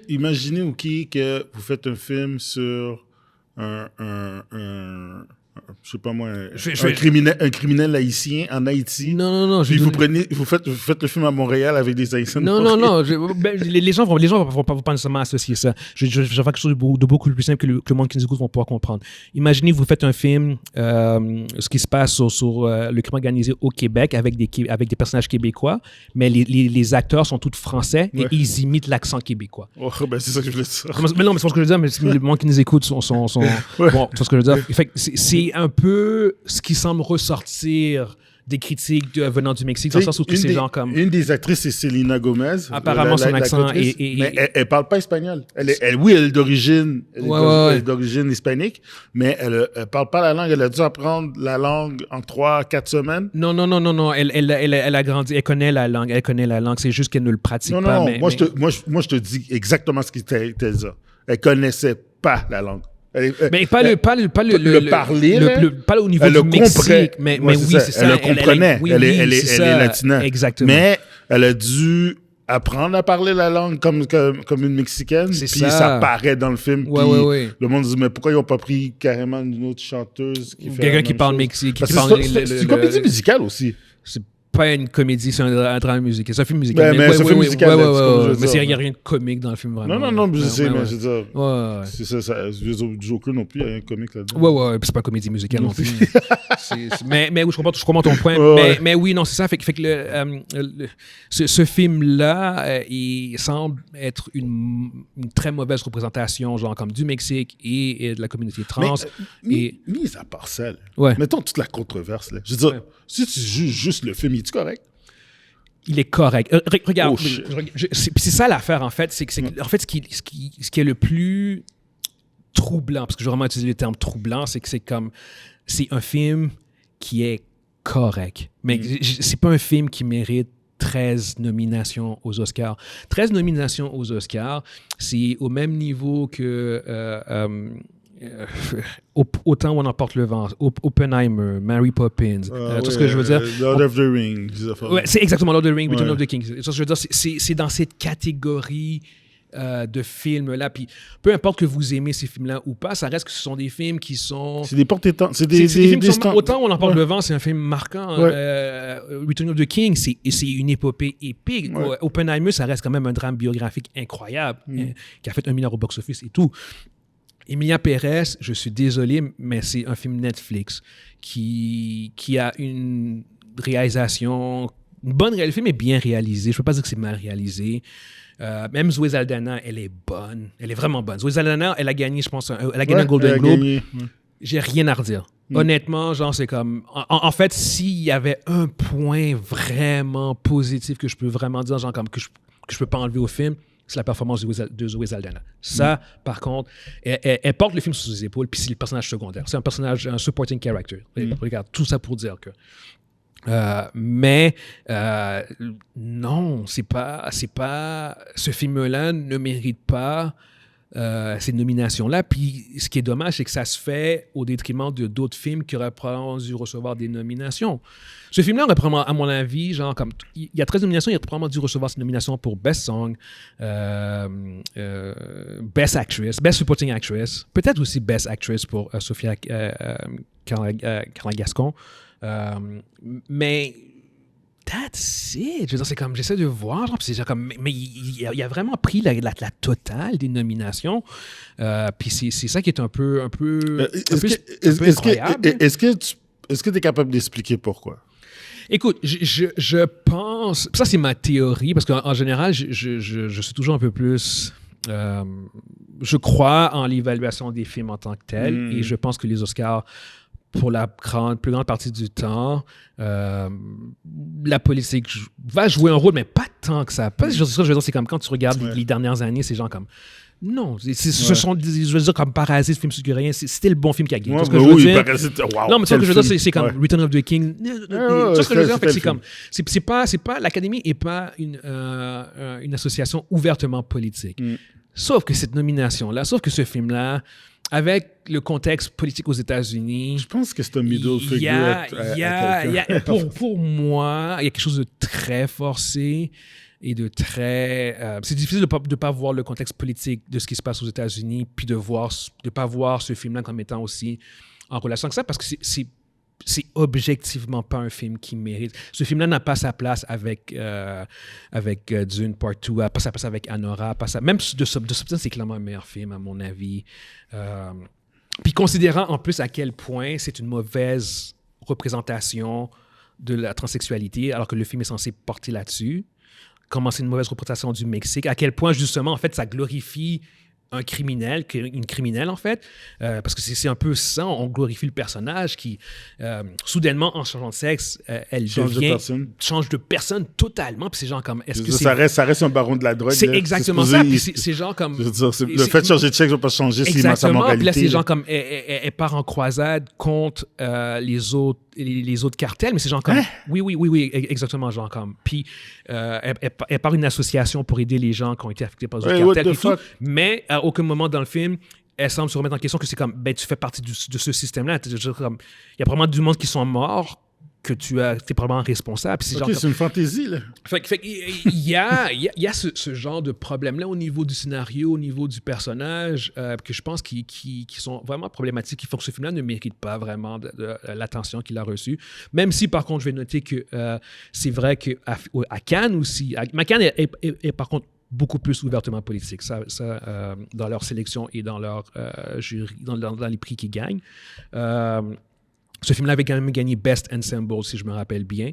OK, que vous faites un film sur je sais pas moi, un criminel haïtien en Haïti. Non. Puis vous faites le film à Montréal avec des Haïtiens. Non. Les gens vont pas nécessairement associer ça. Je vais faire quelque chose de beaucoup plus simple que le monde qui nous écoute vont pouvoir comprendre. Imaginez, vous faites un film, ce qui se passe sur le crime organisé au Québec avec des personnages québécois, mais les acteurs sont tous français et ils imitent l'accent québécois. Oh, ben c'est ça que je voulais dire. Mais non, mais c'est pas ce que je veux dire, mais le monde qui nous écoute sont bon, c'est ce que je veux dire. Fait que c'est un peu ce qui semble ressortir des critiques venant du Mexique, dans le sens où tous ces gens comme... Une des actrices, c'est Selena Gomez. Apparemment, son accent mais elle parle pas espagnol. Elle est d'origine hispanique, mais elle parle pas la langue. Elle a dû apprendre la langue en 3-4 semaines. Non. Elle a grandi. Elle connaît la langue. C'est juste qu'elle ne le pratique pas. Non. Moi, je te dis exactement ce qui t'est dit. Elle connaissait pas la langue. Mais pas le parler, pas au niveau du Mexique, mais oui, c'est ça. Elle le comprenait. Elle est latina. Exactement. Mais elle a dû apprendre à parler la langue comme une Mexicaine. Puis ça paraît dans le film. Ouais. Le monde se dit, mais pourquoi ils n'ont pas pris carrément une autre chanteuse qui fait quelqu'un qui parle Mexique. C'est une comédie musicale aussi. C'est pas une comédie, c'est un drame musical. C'est un film musical. Mais c'est un film musical. Mais il n'y a rien de comique dans le film, vraiment. Non, je sais, mais je veux dire... Ouais. C'est ça. Joker non plus, il y a un comique là-dedans. Ouais, puis c'est pas une comédie musicale non plus. Mais oui, je comprends ton point. Mais oui, non, c'est ça. Fait que ce film-là, il semble être une très mauvaise représentation, genre comme du Mexique et de la communauté trans. Mis à part ça, mettons toute la controverse. Là. Je veux dire, si tu juges juste le film, est-tu correct? Il est correct. Regarde, c'est ça l'affaire, en fait. En fait, ce qui est le plus troublant, parce que je vais vraiment utiliser le terme troublant, c'est que c'est un film qui est correct. Mais c'est pas un film qui mérite 13 nominations aux Oscars. 13 nominations aux Oscars, c'est au même niveau que autant on emporte le vent, Oppenheimer, Mary Poppins, tout ce que je veux dire. Lord of the Rings. Ouais, c'est exactement Lord of the Rings, Return of the King. Ce que je veux dire, c'est dans cette catégorie de films-là. Puis peu importe que vous aimez ces films-là ou pas, ça reste que ce sont des films qui sont... C'est des porte-étendards. C'est des films qui sont... Autant on emporte le vent, c'est un film marquant. Return of the King, c'est une épopée épique. Oppenheimer, ça reste quand même un drame biographique incroyable qui a fait 1 milliard au box-office et tout. Emilia Pérez, je suis désolé, mais c'est un film Netflix qui a une réalisation... Une bonne réalisation, mais bien réalisée. Je ne peux pas dire que c'est mal réalisé. Même Zoé Saldana, elle est bonne. Elle est vraiment bonne. Zoé Saldana, elle a gagné, je pense, elle a gagné un Golden Globe. J'ai rien à redire. Honnêtement, genre, c'est comme... En fait, s'il y avait un point vraiment positif que je peux vraiment dire, genre, comme que je peux pas enlever au film, c'est la performance de Zoé Saldana. Ça, par contre, elle porte le film sur ses épaules, puis c'est le personnage secondaire. C'est un personnage, un supporting character. Regarde, tout ça pour dire que... non, c'est pas ce film-là ne mérite pas ces nominations-là. Puis ce qui est dommage, c'est que ça se fait au détriment de d'autres films qui auraient probablement dû recevoir des nominations. Ce film-là aurait probablement, à mon avis, genre comme il y a 13 nominations, il aurait probablement dû recevoir cette nomination pour Best Song, Best Actress, Best Supporting Actress, peut-être aussi Best Actress pour Sofia Caron-Gascon. Mais that's it. Je veux dire, c'est comme, j'essaie de voir, genre, c'est genre comme, mais il a vraiment pris la totale des nominations. Puis c'est ça qui est un peu incroyable. Est-ce que tu es capable d'expliquer pourquoi? Écoute, je pense... Ça, c'est ma théorie, parce qu'en général, je suis toujours un peu plus... je crois en l'évaluation des films en tant que tel, et je pense que les Oscars... Pour la plus grande partie du temps, la politique va jouer un rôle, mais pas tant que ça. Je veux dire, c'est comme quand tu regardes les dernières années, c'est genre comme... Non, ce sont, je veux dire, comme Parasite, film sud-coréen, c'était le bon film qui a gagné. Non, mais ce que je veux dire, c'est comme Return of the King. Ce que je veux dire, c'est comme... C'est pas... L'Académie n'est pas une association ouvertement politique. Sauf que cette nomination-là, sauf que ce film-là, avec le contexte politique aux États-Unis... Je pense que c'est un middle figure. Pour moi, il y a quelque chose de très forcé et de très... c'est difficile de ne pas voir le contexte politique de ce qui se passe aux États-Unis, puis de ne pas voir ce film-là comme étant aussi en relation avec ça, parce que c'est objectivement pas un film qui mérite. Ce film-là n'a pas sa place avec Dune Part 2, pas sa place avec Anora, même de Substance, c'est clairement un meilleur film, à mon avis. Puis considérant en plus à quel point c'est une mauvaise représentation de la transsexualité, alors que le film est censé porter là-dessus, comment c'est une mauvaise représentation du Mexique, à quel point justement, en fait, ça glorifie une criminelle en fait, parce que c'est un peu ça, on glorifie le personnage qui, soudainement, en changeant de sexe, elle change de personne totalement, puis c'est genre comme, est-ce que ça reste un baron de la drogue. C'est exactement ça, puis c'est genre comme... le fait de changer de sexe ne va pas changer sa moralité. Exactement, puis là, c'est genre comme, elle part en croisade contre les autres cartels, mais c'est genre comme... Oui, exactement, genre comme... Puis elle part une association pour aider les gens qui ont été affectés par les autres cartels et tout, mais à aucun moment dans le film, elle semble se remettre en question que c'est comme, ben, tu fais partie de ce système-là. Il y a probablement du monde qui sont morts que tu es probablement responsable. C'est c'est une fantaisie, là. Il y a ce genre de problème-là au niveau du scénario, au niveau du personnage, que je pense qui sont vraiment problématiques, qui font que ce film-là ne mérite pas vraiment de l'attention qu'il a reçue. Même si, par contre, je vais noter que c'est vrai qu'à Cannes aussi, Cannes est par contre beaucoup plus ouvertement politique, ça dans leur sélection et dans leur jury, dans les prix qu'ils gagnent. Ce film-là avait quand même gagné Best Ensemble, si je me rappelle bien.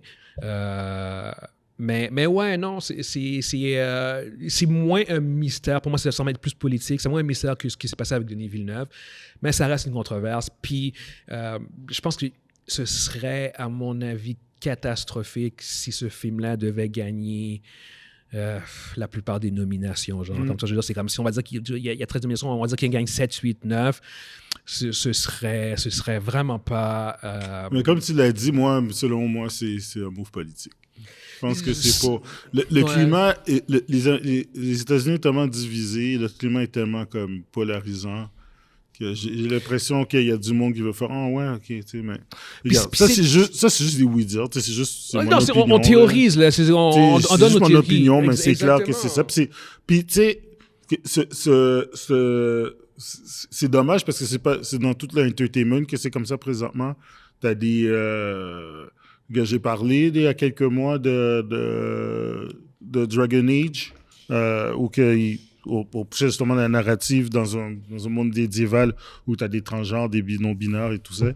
Mais ouais, non, c'est moins un mystère. Pour moi, ça semble être plus politique. C'est moins un mystère que ce qui s'est passé avec Denis Villeneuve. Mais ça reste une controverse. Puis, je pense que ce serait, à mon avis, catastrophique si ce film-là devait gagner... la plupart des nominations, genre, comme ça, je veux dire, c'est comme si on va dire qu'il y a 13 nominations, on va dire qu'il gagne 7, 8, 9, ce serait vraiment pas... Mais comme tu l'as dit, selon moi, c'est un move politique. Je pense que c'est pas... Le climat, les États-Unis sont tellement divisés, le climat est tellement comme polarisant que j'ai l'impression qu'il y a du monde qui veut faire « Ah ouais, ok, tu sais, mais... » Regarde, ça, c'est juste des oui-dire, c'est juste mon opinion. On théorise, là. On donne juste nos mon opinion, mais c'est clair que c'est ça. Puis, tu sais, c'est dommage parce que c'est dans toute l'entertainment que c'est comme ça présentement. T'as des... j'ai parlé il y a quelques mois de Dragon Age, où pour justement la narrative dans un monde médiéval où tu as des transgenres, des non-binaires et tout ça.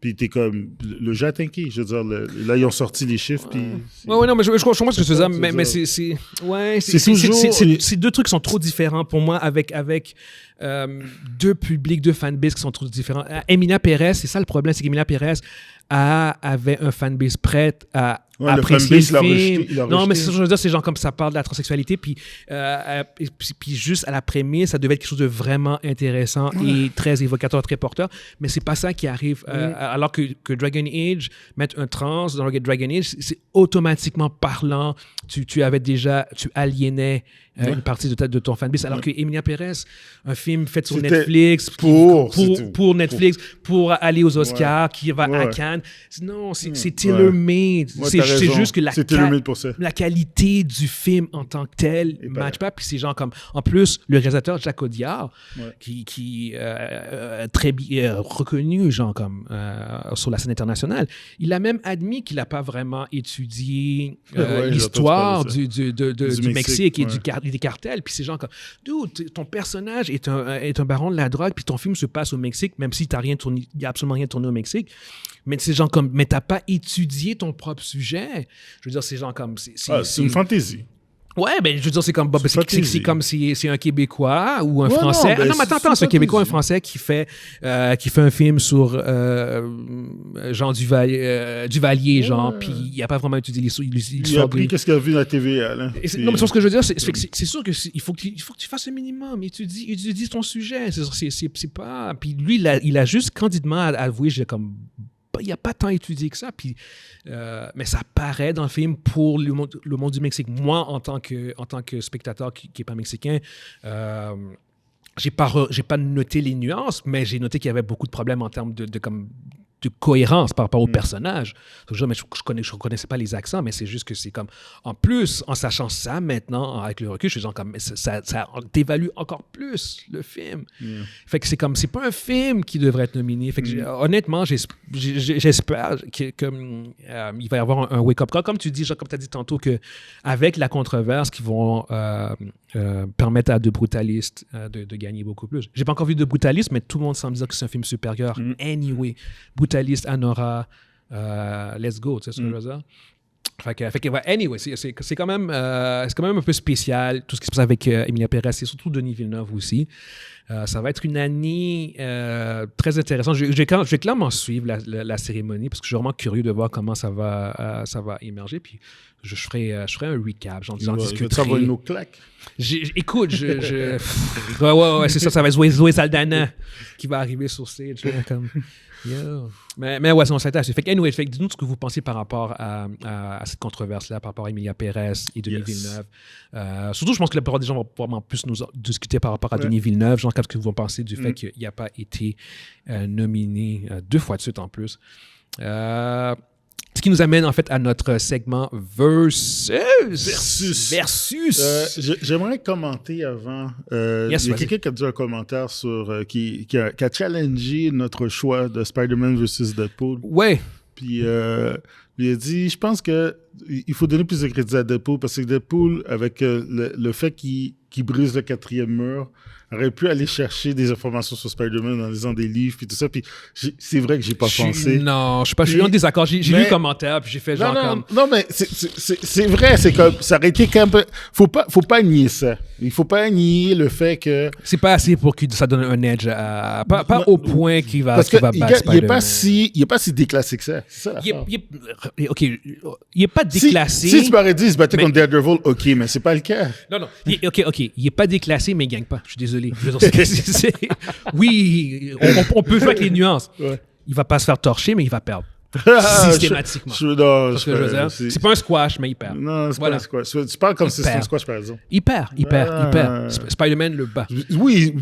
Puis t'es comme... Le jeu a tanké, je veux dire. Là, ils ont sorti les chiffres, puis... Ouais, non, mais je comprends ce que tu veux dire, mais c'est... Ouais, c'est deux trucs qui sont trop différents pour moi avec deux publics, deux fanbases qui sont trop différents. Emilia Pérez, c'est ça le problème, c'est qu'Emilia Pérez avait un fanbase prête à apprécier le film. Non, mais c'est ça que je veux dire, c'est genre comme ça parle de la transsexualité, puis juste à la prémisse, ça devait être quelque chose de vraiment intéressant et très évocateur, très porteur, mais c'est pas ça qui arrive. Alors que Dragon Age, mettre un trans dans Dragon Age, c'est automatiquement parlant. Tu aliénais une partie de ton fanbase, alors que Emilia Pérez, un film fait sur Netflix, pour Netflix, pour aller aux Oscars, qui va à Cannes. Non, c'est tailor-made. C'est juste que la qualité du film en tant que tel ne matche pas. Puis c'est genre comme... En plus, le réalisateur Jacques Audiard, qui est très reconnu genre comme sur la scène internationale, il a même admis qu'il n'a pas vraiment étudié l'histoire du Mexique et des cartels. Puis c'est genre comme... Dude, ton personnage est un baron de la drogue, puis ton film se passe au Mexique, même si il n'y a absolument rien tourné au Mexique. Mais c'est genre comme... Mais t'as pas étudié ton propre sujet. Je veux dire, c'est genre comme... C'est une fantaisie. Ouais, ben je veux dire, c'est comme si c'est un Québécois ou un Français. Non, mais attends, c'est un Québécois ou un Français qui fait un film sur Jean Duvalier, genre, puis il n'a pas vraiment étudié l'histoire. Il a appris qu'est-ce qu'il a vu à la TVA, là. Non, mais ce que je veux dire, c'est sûr qu'il faut que tu fasses un minimum. Étudie ton sujet. C'est pas... Puis lui, il a juste candidement avoué, j'ai comme... Il n'y a pas tant étudié que ça, puis, mais ça paraît dans le film pour le monde du Mexique. Moi, en tant que spectateur qui n'est pas mexicain, j'ai pas noté les nuances, mais j'ai noté qu'il y avait beaucoup de problèmes en termes de cohérence par rapport au personnage. Je ne connaissais pas les accents, mais c'est juste que c'est comme... En plus, en sachant ça maintenant, avec le recul, je suis genre comme... Ça dévalue encore plus le film. Fait que c'est comme... C'est pas un film qui devrait être nominé. Fait que honnêtement, j'espère qu'il va y avoir un wake-up call. Comme tu dis, genre, comme tu as dit tantôt, qu'avec la controverse qui vont permettre à The Brutalist de gagner beaucoup plus. J'ai pas encore vu The Brutalist, mais tout le monde semble dire que c'est un film supérieur. Anyway, Brutalist, Anora, let's go, tu sais ce que je veux dire? Fait que anyway, c'est quand même un peu spécial, tout ce qui se passe avec Emilia Pérez, et surtout Denis Villeneuve aussi. Ça va être une année très intéressante. Je vais clairement suivre la cérémonie parce que je suis vraiment curieux de voir comment ça va émerger. Puis je ferai un recap. J'en discuterai. Ça va nous claque. Écoute, ouais, c'est ça. Ça va être Zoé Saldana qui va arriver sur stage. Comme... Yeah. Mais ouais, c'est assez. Fait que, anyway, dites-nous ce que vous pensez par rapport à cette controverse-là, par rapport à Emilia Pérez et Denis Villeneuve. Surtout, je pense que la plupart des gens vont vraiment plus nous discuter par rapport à Denis Villeneuve. Genre, qu'est-ce que vous pensez du fait qu'il n'a pas été nominé 2 fois de suite en plus. Ce qui nous amène en fait à notre segment Versus. J'aimerais commenter avant. Il y a quelqu'un qui a dit un commentaire sur qui a challengé notre choix de Spider-Man versus Deadpool. Ouais. Puis il a dit, je pense que il faut donner plus de crédit à Deadpool parce que Deadpool, avec le fait qu'il brise le 4e mur, aurait pu aller chercher des informations sur Spider-Man en lisant des livres puis tout ça. Puis c'est vrai que j'ai pas pensé. Non, je suis en désaccord. J'ai lu le commentaire puis j'ai fait genre comme... Non, mais c'est vrai. C'est comme... Ça aurait été quand même... Faut pas nier ça. Il faut pas nier le fait que... C'est pas assez pour que ça donne un edge à... Pas au point qu'il va battre Spider-Man. Il est pas si déclassé que ça. C'est ça l'affaire. OK. Il est pas déclassé. Si tu m'aurais dit il se battait contre Daredevil, OK, mais c'est pas le cas. Non. OK. Il est pas déclassé, mais il gagne pas. Je suis désolé. Oui, on peut jouer avec les nuances. Ouais. Il va pas se faire torcher, mais il va perdre. Systématiquement. Non, C'est ce que je veux dire. C'est pas un squash, mais il perd. Non, c'est pas un squash. Tu parles comme si c'était un squash, par exemple. Il perd. Spider-Man le bat. Oui.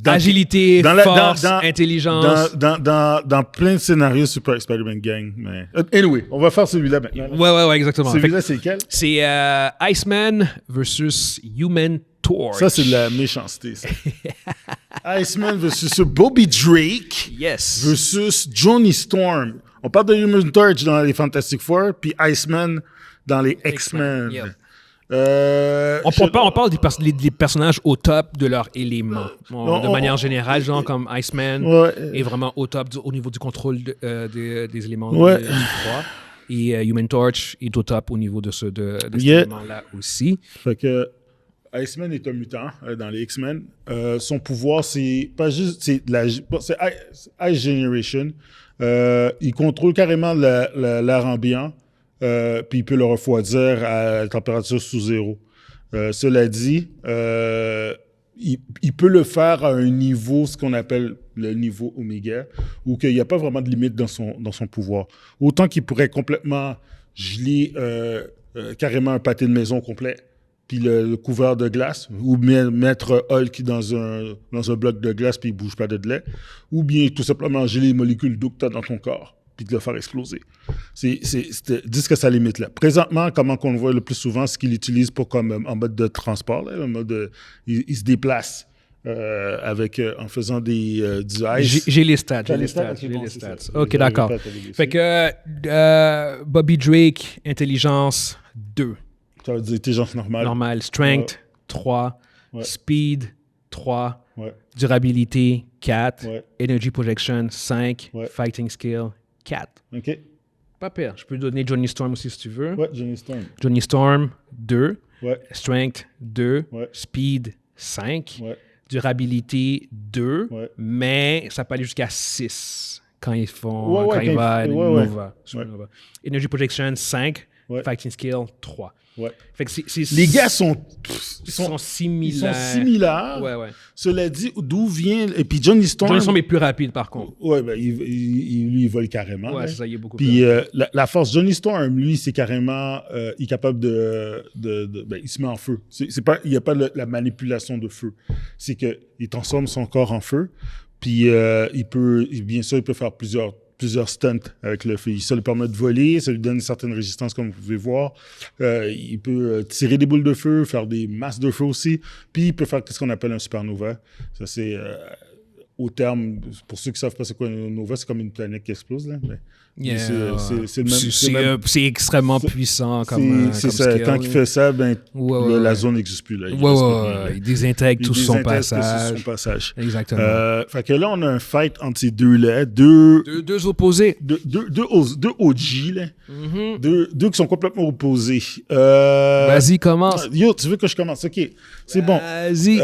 Agilité, force, intelligence. Dans plein de scénarios, Spider-Man gagne. Mais... Anyway, on va faire celui-là maintenant. Ouais, exactement. Celui-là, c'est lequel? C'est Iceman versus Human Torch. Ça, c'est de la méchanceté, ça. Iceman versus Bobby Drake. Yes. Versus Johnny Storm. On parle de Human Torch dans les Fantastic Four, puis Iceman dans les X-Men. Yep. On parle des personnages au top de leur élément. De manière générale, genre comme Iceman est vraiment au top au niveau du contrôle des éléments du froid. Et Human Torch est au top au niveau de cet élément-là aussi. Fait que Iceman est un mutant dans les X-Men. Son pouvoir, c'est pas juste... C'est Ice Generation. Il contrôle carrément l'air ambiant, puis il peut le refroidir à température sous zéro. Cela dit, il peut le faire à un niveau, ce qu'on appelle le niveau Oméga, où il n'y a pas vraiment de limite dans son pouvoir. Autant qu'il pourrait complètement geler carrément un pâté de maison complet, puis le couvert de glace, ou bien mettre Hulk dans un bloc de glace, puis il ne bouge pas de lait, ou bien tout simplement geler les molécules d'eau que tu as dans ton corps, puis de le faire exploser. Dis que ça limite là. Présentement, comment qu'on le voit le plus souvent, c'est qu'il l'utilise en mode de transport, là, en mode il se déplace en faisant du ice. J'ai les stats. OK, d'accord. Fait que Bobby Drake, intelligence 2. Ça veut dire intelligence normale. Normal. Strength, 3. Speed, 3. Durabilité, 4. Energy Projection, 5. Fighting Skill, 4. OK. Pas pire. Je peux donner Johnny Storm aussi si tu veux. Johnny Storm. Johnny Storm, 2. Strength, 2. Ouais. Speed, 5. Durabilité, 2. Mais ça peut aller jusqu'à 6 quand il va Nova. Energy Projection, 5. Fighting Skill, 3. Fait que les gars sont similaires. Ils sont similaires. Cela dit, d'où vient... Et puis Johnny Storm... Johnny Storm est plus rapide, par contre. Lui, il vole carrément. C'est ça, il est beaucoup puis la force Johnny Storm, lui, c'est carrément... il est capable il se met en feu. Il n'y a pas la manipulation de feu. C'est qu'il transforme son corps en feu. Puis bien sûr, il peut faire plusieurs stunts avec le feu. Ça lui permet de voler, ça lui donne une certaine résistance, comme vous pouvez voir. Il peut tirer des boules de feu, faire des masses de feu aussi. Puis il peut faire ce qu'on appelle un supernova. Ça, c'est au terme, pour ceux qui ne savent pas c'est quoi une nova, c'est comme une planète qui explose. Là. C'est extrêmement puissant comme ça. Skill, quand il fait ça, la zone n'existe plus. Là. Il désintègre tout son passage. Exactement. Fait que là, on a un fight entre ces deux-là. Deux opposés. Deux OG, là. Deux qui sont complètement opposés. Vas-y, commence. Yo, tu veux que je commence? OK. C'est bon. Vas-y.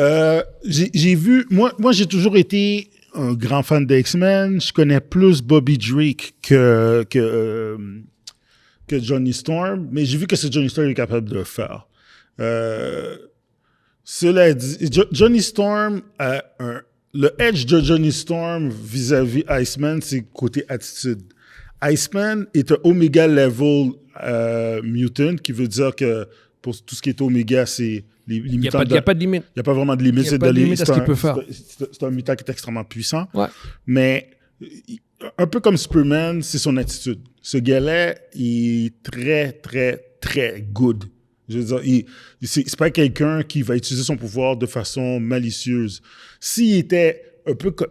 J'ai vu... Moi, j'ai toujours été un grand fan des X-Men. Je connais plus Bobby Drake que Johnny Storm, mais j'ai vu que c'est Johnny Storm qui est capable de le faire. Cela dit, Johnny Storm a le edge de Johnny Storm vis-à-vis Iceman, c'est côté attitude. Iceman est un Omega level mutant, qui veut dire que pour tout ce qui est Omega, c'est les mutants. Il n'y a pas de limite. Il n'y a pas vraiment de limite. Il n'y a pas de limite à ce qu'il peut faire. C'est un mutant qui est extrêmement puissant. Mais un peu comme Superman, c'est son attitude. Ce gars-là, il est très, très, très good. Je veux dire, c'est pas quelqu'un qui va utiliser son pouvoir de façon malicieuse. S'il était un peu comme...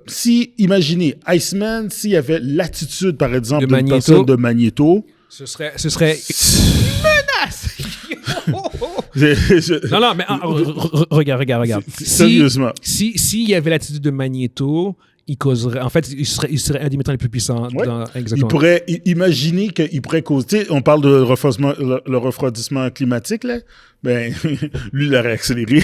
imaginez, Iceman, s'il avait l'attitude, par exemple, d'une personne de Magneto... Ce serait menace! Non, mais regarde. Sérieusement. S'il y avait l'attitude de Magneto, il causerait... En fait, il serait un des métants les plus puissants. Exactement. Il pourrait imaginer qu'il pourrait causer... On parle de le refroidissement climatique, là. Ben, lui, il aurait accéléré.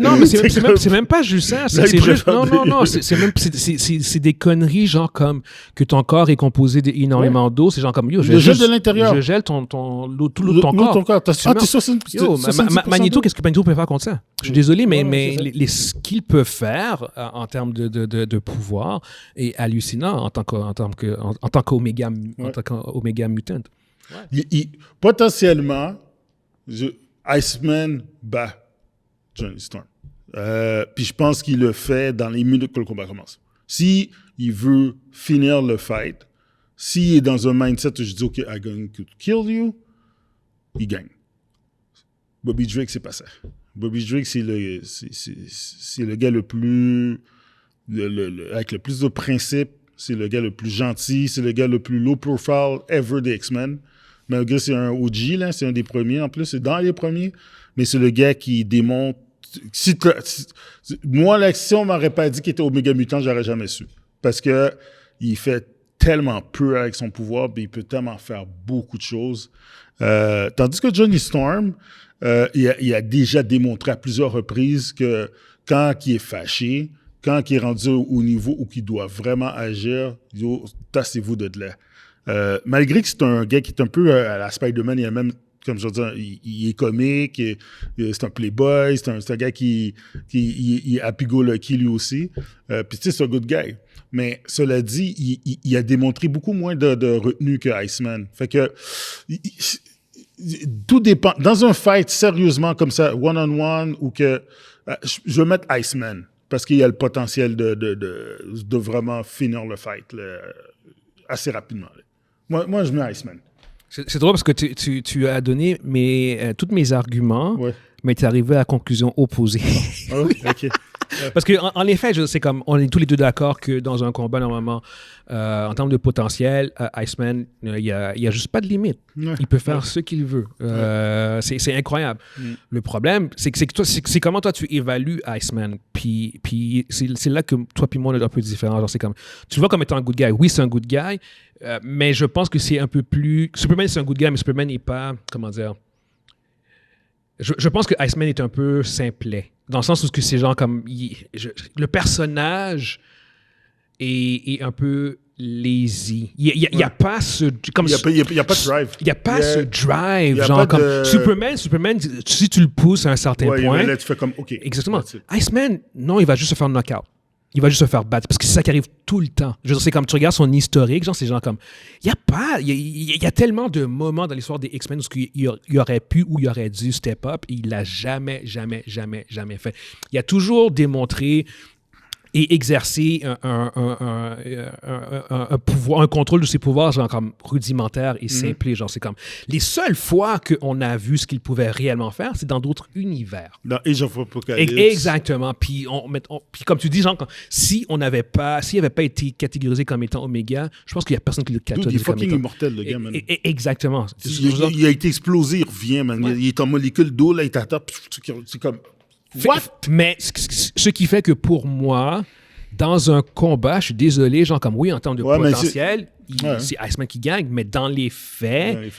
Non, mais c'est même pas juste ça. C'est juste, non, c'est des conneries, genre comme que ton corps est composé d'énormément d'eau. C'est genre comme, yo, je gèle de l'intérieur. Je gèle tout l'eau de ton corps. T'es sûr, Magneto, qu'est-ce que Magneto peut faire contre ça? Je suis désolé, mais ce qu'il peut faire en termes de pouvoir est hallucinant en tant qu'Oméga Mutant. Potentiellement, Iceman bat Johnny Storm. Puis je pense qu'il le fait dans les minutes que le combat commence. Si il veut finir le fight, s'il est dans un mindset où je dis « OK, I'm going to kill you », il gagne. Bobby Drake, c'est pas ça. Bobby Drake, c'est le gars le plus... avec le plus de principes. C'est le gars le plus gentil. C'est le gars le plus low profile ever des X-Men. Malgré c'est un OG, là, c'est un des premiers en plus, c'est dans les premiers, mais c'est le gars qui démontre... Moi, là, si on m'aurait pas dit qu'il était Oméga Mutant, j'aurais jamais su. Parce que il fait tellement peu avec son pouvoir, puis il peut tellement faire beaucoup de choses. Tandis que Johnny Storm, il a déjà démontré à plusieurs reprises que quand il est fâché, quand il est rendu au niveau où il doit vraiment agir, tassez-vous de là. Malgré que c'est un gars qui est un peu à la Spider-Man, il y a même, comme je veux dire, il est comique, c'est un playboy, c'est un gars qui est happy-go-lucky lui aussi. Puis tu sais, c'est un good guy. Mais cela dit, il a démontré beaucoup moins de retenue que Iceman. Fait que tout dépend. Dans un fight, sérieusement, comme ça, one-on-one, ou que je vais mettre Iceman parce qu'il a le potentiel de vraiment finir le fight là, assez rapidement. Là. Moi, je mets Iceman. C'est drôle parce que tu as donné tous mes arguments, mais tu es arrivé à la conclusion opposée. Oh, oui, OK. Parce qu'en effet, c'est comme on est tous les deux d'accord que dans un combat, normalement, en termes de potentiel, Iceman, il n'y a juste pas de limite. Ouais. Il peut faire ce qu'il veut. C'est incroyable. Le problème, c'est comment toi tu évalues Iceman. Puis c'est là que toi et moi, on est un peu différents. Genre, c'est comme, tu le vois comme étant un good guy. Oui, c'est un good guy, mais je pense que c'est un peu plus... Superman, c'est un good guy, mais Superman n'est pas... Comment dire... Je pense que Iceman est un peu simplet. Dans le sens où c'est genre comme... le personnage est un peu lazy. Il n'y a pas ce... Il n'y a pas de drive. Il n'y a pas ce drive. Genre comme... Superman, si tu le pousses à un certain point... Là, tu fais comme, OK. Exactement. Iceman, non, il va juste se faire knock-out. Il va juste se faire battre. Parce que c'est ça qui arrive tout le temps. Je veux dire, c'est comme tu regardes son historique, genre, c'est genre comme... Il y a tellement de moments dans l'histoire des X-Men où il aurait pu ou il aurait dû step up et il l'a jamais fait. Il a toujours démontré et exercer un pouvoir, un contrôle de ses pouvoirs, genre comme rudimentaire et simple. Genre, c'est comme les seules fois qu'on a vu ce qu'il pouvait réellement faire, c'est dans d'autres univers. Dans Age of Apocalypse. Exactement. Puis comme tu dis, genre, s'il n'avait pas été catégorisé comme étant Oméga, je pense qu'il n'y a personne qui le catégorise. Il est fucking immortel, le gars, man. Exactement. Il a été explosé, il revient, man. Ouais. Il est en molécule d'eau, là, il t'attaque. C'est comme... Mais ce qui fait que pour moi, dans un combat, je suis désolé, genre comme oui, en termes de potentiel, c'est Iceman qui gagne, mais dans les faits,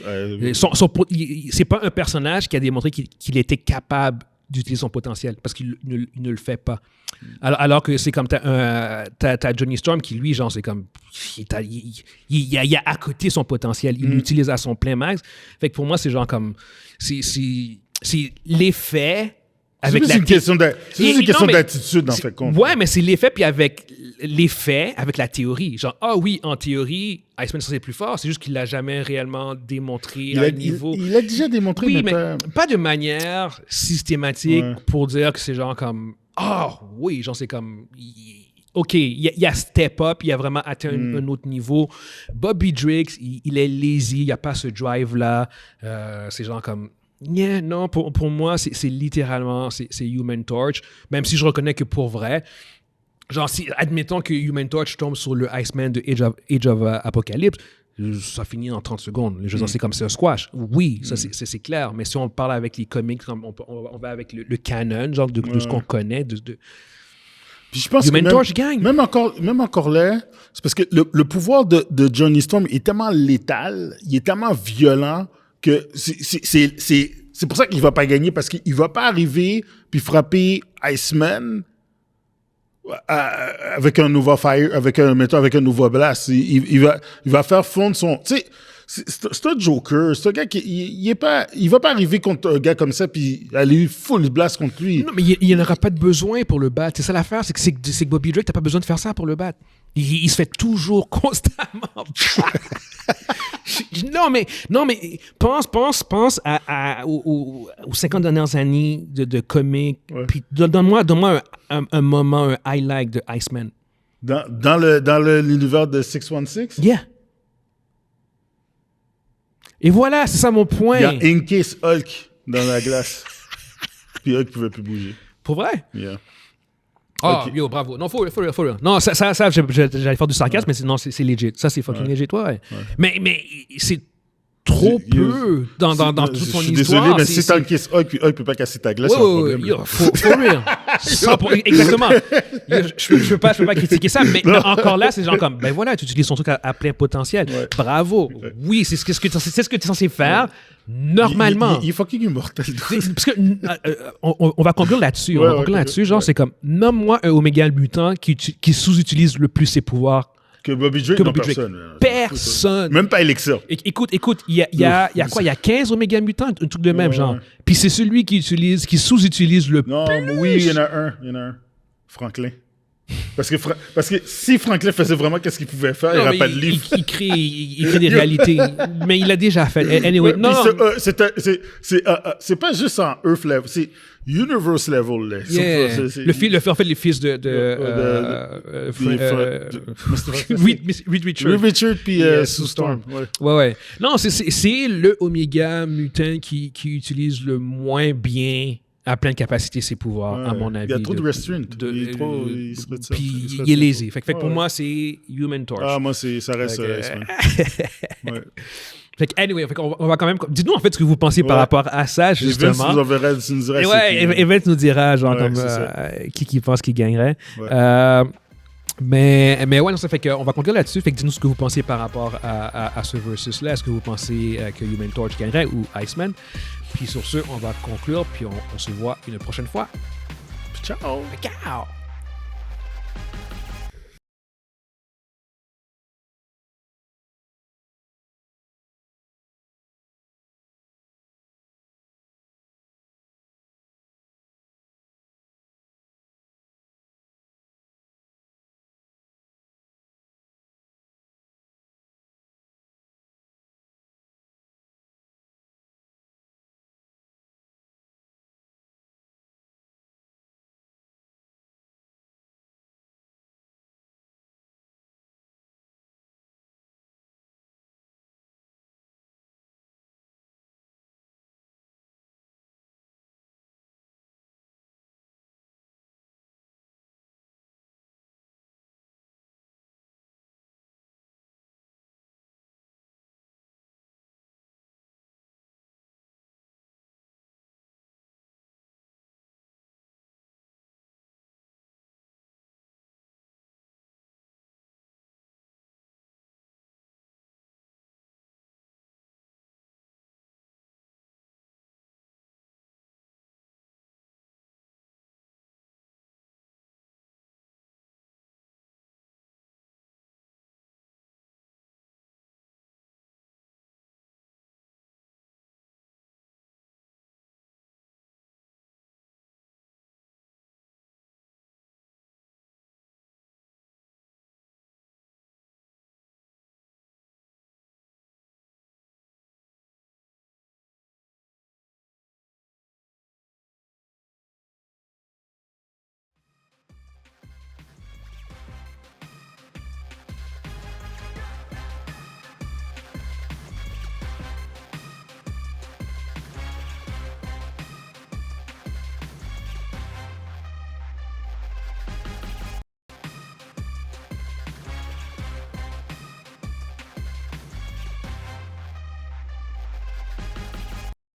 c'est pas un personnage qui a démontré qu'il était capable d'utiliser son potentiel parce qu'il ne le fait pas. Alors que c'est comme t'as Johnny Storm qui, lui, genre, c'est comme il a à côté son potentiel, il l'utilise à son plein max. Fait que pour moi, c'est genre comme c'est l'effet. C'est une question d'attitude, en fait. Ouais, mais c'est l'effet, puis avec l'effet, avec la théorie. Genre, oui, en théorie, Iceman, c'est plus fort, c'est juste qu'il l'a jamais réellement démontré à un niveau... Il l'a déjà démontré, oui, mais pas de manière systématique pour dire que c'est genre comme... oui, genre, c'est comme... OK, il a step up, il a vraiment atteint un autre niveau. Bobby Drake, il est lazy, il n'y a pas ce drive-là. C'est genre comme... Yeah, non, pour moi, c'est littéralement, c'est Human Torch, même si je reconnais que pour vrai, genre, admettons que Human Torch tombe sur le Iceman de Age of Apocalypse, ça finit en 30 secondes. Je veux dire, c'est comme c'est un squash. Oui, ça c'est clair, mais si on parle avec les comics, on va avec le canon, genre de ce qu'on connaît, Puis je pense Human Torch gagne. Même encore là, c'est parce que le pouvoir de Johnny Storm est tellement létal, il est tellement violent que c'est C'est pour ça qu'il va pas gagner, parce qu'il va pas arriver puis frapper Iceman avec un nouveau fire, avec un nouveau blast. Il va faire fondre son... Tu sais, c'est un Joker. C'est un gars qui... Il va pas arriver contre un gars comme ça puis aller full blast contre lui. Non, mais il n'y en aura pas de besoin pour le battre. C'est ça l'affaire, c'est que Bobby Drake, t'as pas besoin de faire ça pour le battre. Il se fait toujours constamment. Non, mais pense aux 50 dernières années de comics. Ouais. Puis donne-moi un moment, un highlight de Iceman. Dans l'univers de 616? Yeah. Et voilà, c'est ça mon point. Il y a Inkis Hulk dans la glace. Puis Hulk pouvait plus bouger. Pour vrai? Yeah. Ah, Ok. yo, bravo. Non, faut. Non, ça j'allais faire du sarcasme, mais c'est legit. Ça, c'est fucking legit, ouais. Mais c'est trop peu dans toute son Je suis histoire. désolé, mais si t'as Inkis Hulk, puis Hulk peut pas casser ta glace, c'est un problème. Yo, for real. Exactement. Je peux pas critiquer ça, mais encore là, c'est genre comme, ben voilà, tu utilises son truc à plein potentiel. Ouais. Bravo. Oui, c'est ce que tu es censé faire, normalement. Il est fucking immortel. Parce que on va conclure là-dessus. Ouais, On va conclure là-dessus. Genre, c'est comme, nomme-moi un Oméga mutant qui sous-utilise le plus ses pouvoirs. Que Bobby Drake, Que non, Bobby Drake. personne. Personne. Même pas Elixir. Écoute, il y a quoi? Il y a 15 Oméga mutants, un truc de même Ouais, genre. ouais. Puis c'est celui qui sous-utilise le Non, oui, il y en a un. Franklin. Parce que si Franklin faisait vraiment qu'est-ce qu'il pouvait faire, il n'y aurait pas de livre. Il crée des réalités. Mais il l'a déjà fait. Anyway, Ouais, non. C'est pas juste en Earth level, c'est Universe level. Là. Yeah. En fait, les fils de Reed Richards. Richard puis Yeah, Sue Storm. Ouais. Ouais. Non, c'est le Oméga mutant qui utilise le moins bien à pleine capacité ses pouvoirs, à mon avis. Il y a trop de restraint. Puis il est lésé. Fait que pour moi, c'est Human Torch. Ah, moi, ça reste Iceman. Ouais. Fait que, anyway, on va quand même... Dites-nous, en fait, ce que vous pensez par rapport à ça, justement. Evans nous dirait... Evans nous dira, genre, comme qui pense qu'il gagnerait. Ouais. Mais ouais, non, ça fait qu'on va conclure là-dessus. Fait que dites-nous ce que vous pensez par rapport à ce versus-là. Est-ce que vous pensez que Human Torch gagnerait ou Iceman? Puis sur ce, on va conclure, puis on se voit une prochaine fois. Ciao! Ciao!